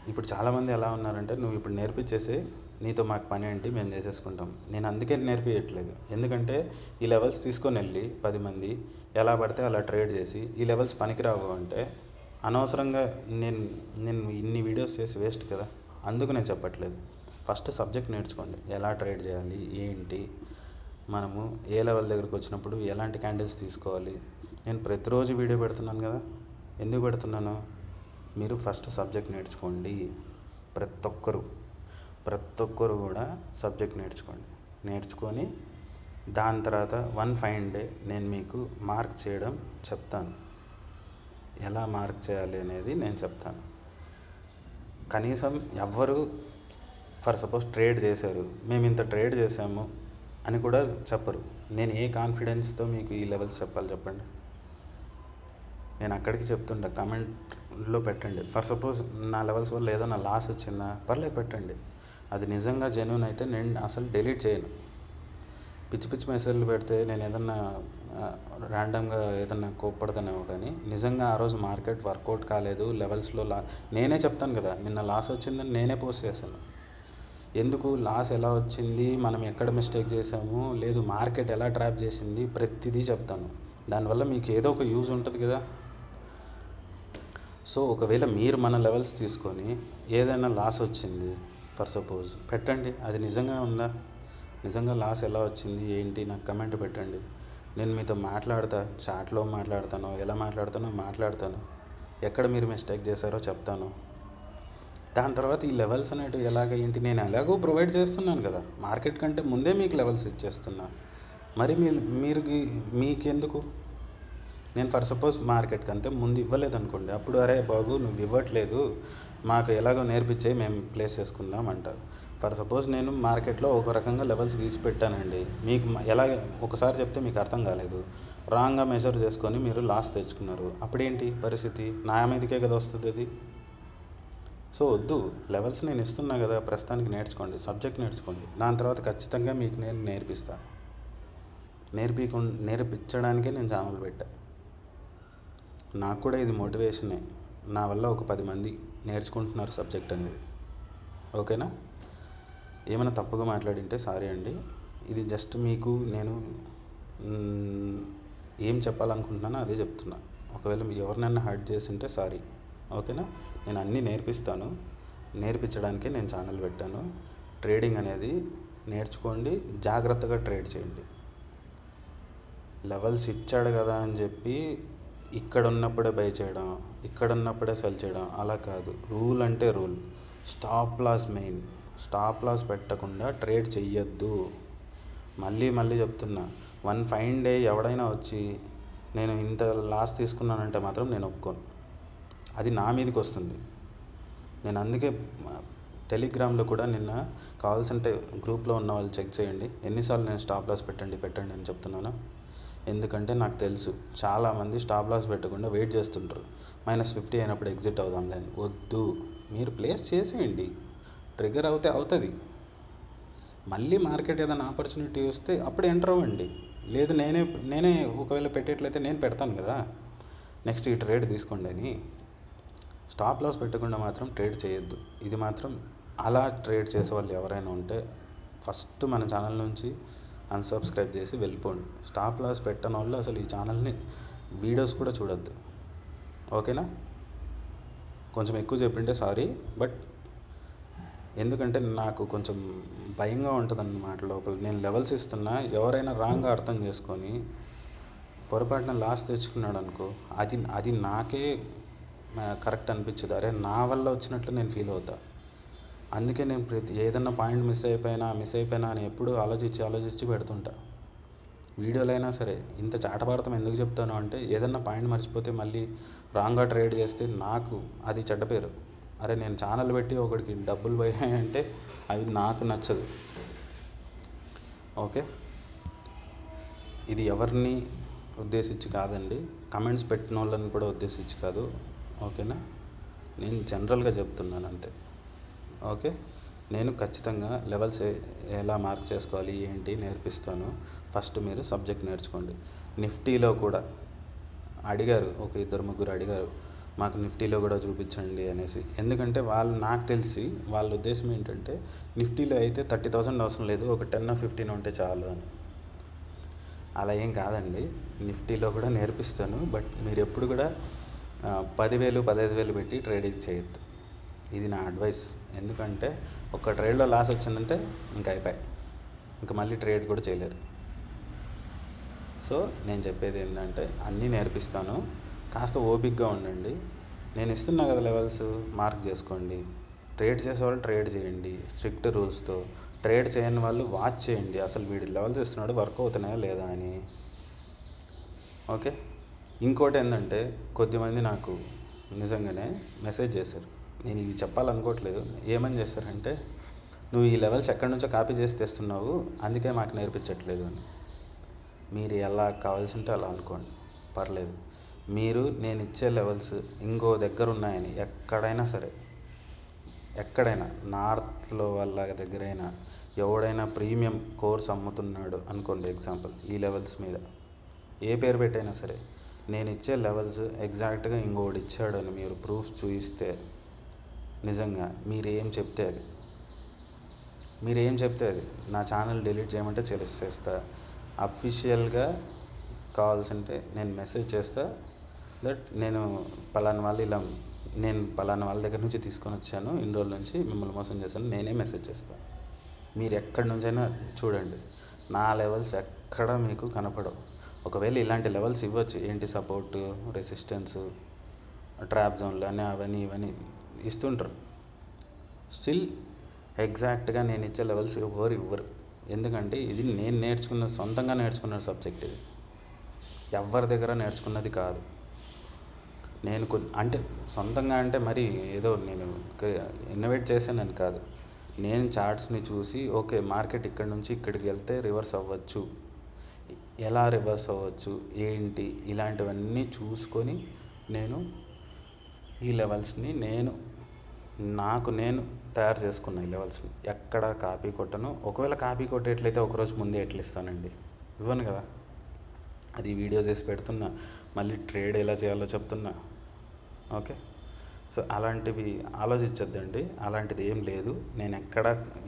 ఇప్పుడు చాలామంది ఎలా ఉన్నారంటే, నువ్వు ఇప్పుడు నేర్పించేసి నీతో మాకు పని ఏంటి, మేము చేసేసుకుంటాం. నేను అందుకే నేర్పించట్లేదు. ఎందుకంటే ఈ లెవెల్స్ తీసుకొని వెళ్ళి 10 మంది ఎలా పడితే అలా ట్రేడ్ చేసి ఈ లెవెల్స్ పనికిరావు అంటే అనవసరంగా నేను ఇన్ని వీడియోస్ చేసి వేస్ట్ కదా. అందుకు నేను చెప్పట్లేదు. ఫస్ట్ సబ్జెక్ట్ నేర్చుకోండి, ఎలా ట్రేడ్ చేయాలి ఏంటి, మనము ఏ లెవెల్ దగ్గరికి వచ్చినప్పుడు ఎలాంటి క్యాండిల్స్ తీసుకోవాలి. నేను ప్రతిరోజు వీడియో పెడుతున్నాను కదా. ఎందుకు పెడుతున్నాను, మీరు ఫస్ట్ సబ్జెక్ట్ నేర్చుకోండి. ప్రతి ఒక్కరు కూడా సబ్జెక్ట్ నేర్చుకోండి. నేర్చుకొని దాని తర్వాత వన్ ఫైన్ డే నేను మీకు మార్క్ చేయడం చెప్తాను. ఎలా మార్క్ చేయాలి అనేది నేను చెప్తాను. కనీసం ఎవ్వరు ఫర్ సపోజ్ ట్రేడ్ చేశారు, మేము ఇంత ట్రేడ్ చేసాము అని కూడా చెప్పరు. నేను ఏ కాన్ఫిడెన్స్తో మీకు ఈ లెవెల్స్ చెప్పాలి చెప్పండి? నేను అక్కడికి చెప్తుంటా, కమెంట్లో పెట్టండి. ఫర్ సపోజ్ నా లెవెల్స్ వల్ల ఏదైనా లాస్ వచ్చిందా, పర్లేదు పెట్టండి. అది నిజంగా జెన్యూన్ అయితే నేను అసలు డిలీట్ చేయను. పిచ్చి పిచ్చి మెసేజ్లు పెడితే నేను ఏదన్నా ర్యాండమ్గా ఏదన్నా కోప్పడతానేమో, కానీ నిజంగా ఆ రోజు మార్కెట్ వర్కౌట్ కాలేదు, లెవెల్స్లో నేనే చెప్తాను కదా, నిన్న లాస్ వచ్చిందని నేనే పోస్ట్ చేశాను. ఎందుకు లాస్ ఎలా వచ్చింది, మనం ఎక్కడ మిస్టేక్ చేసాము, లేదు మార్కెట్ ఎలా ట్రాప్ చేసింది, ప్రతిదీ చెప్తాను. దానివల్ల మీకు ఏదో ఒక యూజ్ ఉంటుంది కదా. సో ఒకవేళ మీరు మన లెవెల్స్ తీసుకొని ఏదైనా లాస్ వచ్చింది ఫర్ సపోజ్ పెట్టండి, అది నిజంగా ఉందా, నిజంగా లాస్ ఎలా వచ్చింది ఏంటి నాకు కమెంట్ పెట్టండి. నేను మీతో మాట్లాడతా, చాట్లో మాట్లాడతాను, ఎలా మాట్లాడతాను, ఎక్కడ మీరు మిస్టేక్ చేశారో చెప్తాను. దాని తర్వాత ఈ లెవెల్స్ అనేటివి ఎలాగ ఏంటి, నేను ఎలాగో ప్రొవైడ్ చేస్తున్నాను కదా, మార్కెట్ కంటే ముందే మీకు లెవెల్స్ ఇచ్చేస్తున్నా. మరి మీకెందుకు? నేను ఫర్ సపోజ్ మార్కెట్కి అంతే ముందు ఇవ్వలేదు అనుకోండి, అప్పుడు అరే బాబు నువ్వు ఇవ్వట్లేదు, మాకు ఎలాగో నేర్పించే మేము ప్లేస్ చేసుకుందాం అంటారు. ఫర్ సపోజ్ నేను మార్కెట్లో ఒక రకంగా లెవెల్స్ గీసి పెట్టానండి, మీకు ఎలా ఒకసారి చెప్తే మీకు అర్థం కాలేదు, రాంగ్గా మెజర్ చేసుకొని మీరు లాస్ తెచ్చుకున్నారు, అప్పుడేంటి పరిస్థితి? నా మీదకే కదా వస్తుంది అది. సో వద్దు, లెవెల్స్ నేను ఇస్తున్నా కదా, ప్రస్తుతానికి నేర్చుకోండి, సబ్జెక్ట్ నేర్చుకోండి. దాని తర్వాత ఖచ్చితంగా మీకు నేను నేర్పిస్తాను. నేర్పించడానికే నేను ఛానల్ పెట్టా. నాకు కూడా ఇది మోటివేషనే, నా వల్ల ఒక 10 మంది నేర్చుకుంటున్నారు సబ్జెక్ట్ అనేది. ఓకేనా? ఏమైనా తప్పుగా మాట్లాడింటే సారీ అండి. ఇది జస్ట్ మీకు నేను ఏం చెప్పాలనుకుంటున్నానో అదే చెప్తున్నా. ఒకవేళ ఎవరినైనా హర్ట్ చేసి ఉంటే సారీ. ఓకేనా? నేను అన్నీ నేర్పిస్తాను, నేర్పించడానికే నేను ఛానల్ పెట్టాను. ట్రేడింగ్ అనేది నేర్చుకోండి, జాగ్రత్తగా ట్రేడ్ చేయండి. లెవెల్స్ ఇచ్చాడు కదా అని చెప్పి ఇక్కడ ఉన్నప్పుడే బై చేయడం, ఇక్కడ ఉన్నప్పుడే సెల్ చేయడం అలా కాదు. రూల్ అంటే rule. Stop loss main. Stop loss పెట్టకుండా ట్రేడ్ చెయ్యొద్దు. మళ్ళీ చెప్తున్నా, వన్ ఫైన్ డే ఎవడైనా వచ్చి నేను ఇంత లాస్ తీసుకున్నానంటే మాత్రం నేను ఒప్పుకోను. అది నా మీదకి వస్తుంది. నేను అందుకే టెలిగ్రామ్లో కూడా నిన్న కావాల్సింటే గ్రూప్లో ఉన్న వాళ్ళు చెక్ చేయండి, ఎన్నిసార్లు నేను స్టాప్ లాస్ పెట్టండి అని చెప్తున్నాను. ఎందుకంటే నాకు తెలుసు చాలామంది స్టాప్ లాస్ పెట్టకుండా వెయిట్ చేస్తుంటారు, -50 అయినప్పుడు ఎగ్జిట్ అవుదాంలే అని. వద్దు, మీరు ప్లేస్ చేసేయండి, ట్రిగర్ అవుతుంది. మళ్ళీ మార్కెట్ ఏదైనా ఆపర్చునిటీ వస్తే అప్పుడు ఎంటర్ అవ్వండి. లేదు నేనే ఒకవేళ పెట్టేట్లయితే నేను పెడతాను కదా, నెక్స్ట్ ఈ ట్రేడ్ తీసుకోండి అని. స్టాప్ లాస్ పెట్టకుండా మాత్రం ట్రేడ్ చేయొద్దు. ఇది మాత్రం అలా ట్రేడ్ చేసే వాళ్ళు ఎవరైనా ఉంటే ఫస్ట్ మన ఛానల్ నుంచి అన్సబ్స్క్రైబ్ చేసి వెళ్ళిపోండి. స్టాప్ లాస్ పెట్టని వాళ్ళు అసలు ఈ ఛానల్ని వీడియోస్ కూడా చూడొద్దు. ఓకేనా? కొంచెం ఎక్కువ చెప్పింటే సారీ, బట్ ఎందుకంటే నాకు కొంచెం భయంగా ఉంటుంది అన్నమాట లోపల. నేను లెవెల్స్ ఇస్తున్నా, ఎవరైనా రాంగ్గా అర్థం చేసుకొని పొరపాటున లాస్ తెచ్చుకున్నాడు అనుకో, అది నాకే కరెక్ట్ అనిపించదు. అరే నా వల్ల వచ్చినట్లు నేను ఫీల్ అవుతా. అందుకే నేను ఏదన్నా పాయింట్ మిస్ అయిపోయినా అని ఎప్పుడు ఆలోచించి పెడుతుంటా. వీడియోలైనా సరే ఇంత చాటభారతం ఎందుకు చెప్తాను అంటే, ఏదన్నా పాయింట్ మర్చిపోతే మళ్ళీ రాంగ్గా ట్రేడ్ చేస్తే నాకు అది చెడ్డ పేరు. అరే నేను ఛానల్ పెట్టి ఒకడికి డబ్బులు పోయాయంటే అది నాకు నచ్చదు. ఓకే, ఇది ఎవరిని ఉద్దేశించి కాదండి, కమెంట్స్ పెట్టిన వాళ్ళని కూడా ఉద్దేశించి కాదు. ఓకేనా? నేను జనరల్గా చెప్తున్నాను అంతే. ఓకే, నేను ఖచ్చితంగా లెవెల్స్ ఎలా మార్క్ చేసుకోవాలి ఏంటి నేర్పిస్తాను. ఫస్ట్ మీరు సబ్జెక్ట్ నేర్చుకోండి. నిఫ్టీలో కూడా అడిగారు, ఒక 2-3 అడిగారు, మాకు నిఫ్టీలో కూడా చూపించండి అనేసి. ఎందుకంటే నాకు తెలిసి వాళ్ళ ఉద్దేశం ఏంటంటే, నిఫ్టీలో అయితే 30,000 అవసరం లేదు, ఒక 10-15 ఉంటే చాలు అని. అలా ఏం కాదండి, నిఫ్టీలో కూడా నేర్పిస్తాను. బట్ మీరు ఎప్పుడు కూడా 10,000, 15,000 పెట్టి ట్రేడింగ్ చేయొద్దు. ఇది నా అడ్వైస్. ఎందుకంటే ఒక ట్రేడ్లో లాస్ వచ్చిందంటే ఇంకా అయిపోయి, ఇంకా మళ్ళీ ట్రేడ్ కూడా చేయలేరు. సో నేను చెప్పేది ఏంటంటే, అన్నీ నేర్పిస్తాను, కాస్త ఓపిక్గా ఉండండి. నేను ఇస్తున్నా కదా లెవెల్స్, మార్క్ చేసుకోండి. ట్రేడ్ చేసేవాళ్ళు ట్రేడ్ చేయండి స్ట్రిక్ట్ రూల్స్తో. ట్రేడ్ చేయని వాళ్ళు వాచ్ చేయండి, అసలు వీడి లెవెల్స్ ఇస్తున్నాడు వర్క్ అవుతున్నాయా లేదా అని. ఓకే. ఇంకోటి ఏంటంటే కొద్దిమంది నాకు నిజంగానే మెసేజ్ చేశారు, నేను ఇవి చెప్పాలనుకోవట్లేదు. ఏమని చేశారంటే, నువ్వు ఈ లెవెల్స్ ఎక్కడి నుంచో కాపీ చేసి తెస్తున్నావు, అందుకే మాకు నేర్పించట్లేదు అని. మీరు ఎలా కావాల్సింటే అలా అనుకోండి, పర్లేదు. మీరు నేను ఇచ్చే లెవెల్స్ ఇంకో దగ్గర ఉన్నాయని ఎక్కడైనా సరే, ఎక్కడైనా నార్త్లో వాళ్ళ దగ్గరైనా ఎవడైనా ప్రీమియం కోర్స్ అమ్ముతున్నాడు అనుకోండి, ఎగ్జాంపుల్ ఈ లెవెల్స్ మీద ఏ పేరు పెట్టైనా సరే, నేను ఇచ్చే లెవెల్స్ ఎగ్జాక్ట్గా ఇంకోటి ఇచ్చాడు అని మీరు ప్రూఫ్ చూపిస్తే, నిజంగా మీరేం చెప్తే అది నా ఛానల్ డిలీట్ చేయమంటే చేస్తా. అఫీషియల్గా కావాల్సింటే నేను మెసేజ్ చేస్తా, దట్ నేను పలానా వాళ్ళ దగ్గర నుంచి తీసుకొని వచ్చాను, ఇన్ని రోజుల నుంచి మిమ్మల్ని మోసం చేశాను, నేనే మెసేజ్ చేస్తాను. మీరు ఎక్కడి నుంచైనా చూడండి, నా లెవెల్స్ ఎక్కడ మీకు కనపడవు. ఒకవేళ ఇలాంటి లెవెల్స్ ఇవ్వచ్చు, ఏంటి సపోర్టు, రెసిస్టెన్స్, ట్రాప్ జోన్లు అని అవన్నీ ఇవన్నీ ఇస్తుంటారు. స్టిల్ ఎగ్జాక్ట్గా నేను ఇచ్చే లెవెల్స్ ఇవ్వరు. ఎందుకంటే ఇది నేను సొంతంగా నేర్చుకున్న సబ్జెక్ట్. ఇది ఎవరి దగ్గర నేర్చుకున్నది కాదు. నేను అంటే సొంతంగా అంటే మరి ఏదో నేను ఇన్నోవేట్ చేశానని కాదు. నేను చార్ట్స్ని చూసి, ఓకే మార్కెట్ ఇక్కడ నుంచి ఇక్కడికి వెళ్తే రివర్స్ అవ్వచ్చు, ఎలా రివర్స్ అవ్వచ్చు ఏంటి, ఇలాంటివన్నీ చూసుకొని నేను ఈ లెవెల్స్ని నాకు నేను తయారు చేసుకున్న ఈ లెవెల్స్ని ఎక్కడ కాపీ కొట్టను. ఒకవేళ కాపీ కొట్టేట్లయితే ఒకరోజు ముందే ఎట్లా ఇస్తానండి, ఇవ్వను కదా. అది వీడియో చేసి పెడుతున్నా, మళ్ళీ ట్రేడ్ ఎలా చేయాలో చెప్తున్నా. ఓకే. సో అలాంటివి ఆలోచించద్దండి, అలాంటిది ఏం లేదు. నేను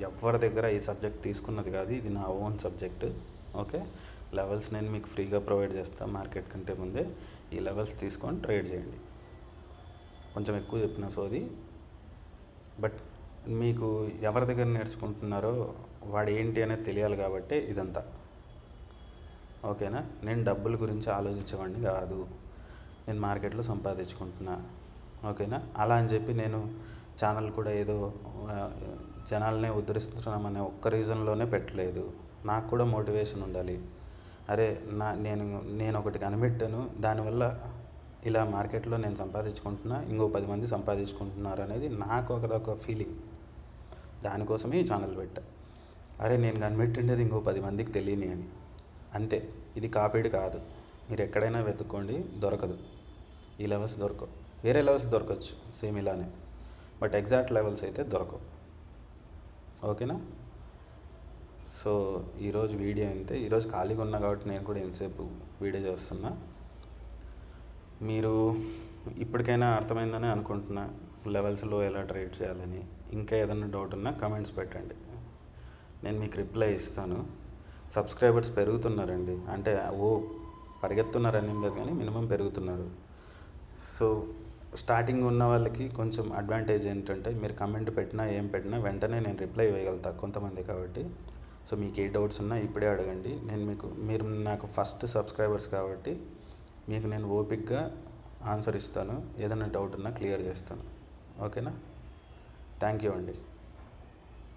ఎవరి దగ్గర ఈ సబ్జెక్ట్ తీసుకున్నది కాదు, ఇది నా ఓన్ సబ్జెక్ట్. ఓకే. లెవెల్స్ నేను మీకు ఫ్రీగా ప్రొవైడ్ చేస్తాను మార్కెట్ కంటే ముందే. ఈ లెవెల్స్ తీసుకొని ట్రేడ్ చేయండి. కొంచెం ఎక్కువ చెప్పిన సోది, బట్ మీకు ఎవరి దగ్గర నేర్చుకుంటున్నారో వాడు ఏంటి అనేది తెలియాలి కాబట్టి ఇదంతా. ఓకేనా. నేను డబ్బుల గురించి ఆలోచించేవాడిని కాదు, నేను మార్కెట్లో సంపాదించుకుంటున్నా. ఓకేనా. అలా అని చెప్పి నేను ఛానల్ కూడా ఏదో జనాలనే ఉద్ధరిస్తున్నామనే ఒక్క రీజన్లోనే పెట్టలేదు. నాకు కూడా మోటివేషన్ ఉండాలి. అరే నేను ఒకటి కనిపెట్టాను, దానివల్ల ఇలా మార్కెట్లో నేను సంపాదించుకుంటున్నా, ఇంకో 10 మంది సంపాదించుకుంటున్నారు అనేది నాకు ఒక ఫీలింగ్. దానికోసమే ఈ ఛానల్ పెట్టా. అరే నేను కనిపెట్టిండేది ఇంకో 10 మందికి తెలియని అని, అంతే. ఇది కాపీడ్ కాదు. మీరు ఎక్కడైనా వెతుక్కోండి, దొరకదు. ఈ లెవెల్స్ దొరకవు. వేరే లెవెల్స్ దొరకవచ్చు సేమ్ ఇలానే, బట్ ఎగ్జాక్ట్ లెవెల్స్ అయితే దొరకవు. ఓకేనా. సో ఈరోజు వీడియో అంతే. ఈరోజు ఖాళీగా ఉన్నా కాబట్టి నేను కూడా ఎంతసేపు వీడియో చేస్తున్నా. మీరు ఇప్పటికైనా అర్థమైందని అనుకుంటున్నా లెవెల్స్లో ఎలా ట్రేడ్ చేయాలని. ఇంకా ఏదైనా డౌట్ ఉన్నా కమెంట్స్ పెట్టండి, నేను మీకు రిప్లై ఇస్తాను. సబ్స్క్రైబర్స్ పెరుగుతున్నారండి, అంటే పరిగెత్తున్నారని ఏం లేదు కానీ మినిమం పెరుగుతున్నారు. సో స్టార్టింగ్ ఉన్న వాళ్ళకి కొంచెం అడ్వాంటేజ్ ఏంటంటే, మీరు కమెంట్ పెట్టినా ఏం పెట్టినా వెంటనే నేను రిప్లై ఇవ్వగలుగుతా కొంతమంది కాబట్టి. సో మీకు ఏ డౌట్స్ ఉన్నా ఇప్పుడే అడగండి. మీరు నాకు ఫస్ట్ సబ్స్క్రైబర్స్ కాబట్టి మీకు నేను ఓపిక్గా ఆన్సర్ ఇస్తాను. ఏదైనా డౌట్ ఉన్నా క్లియర్ చేస్తాను. ఓకేనా. థ్యాంక్ యూ అండి.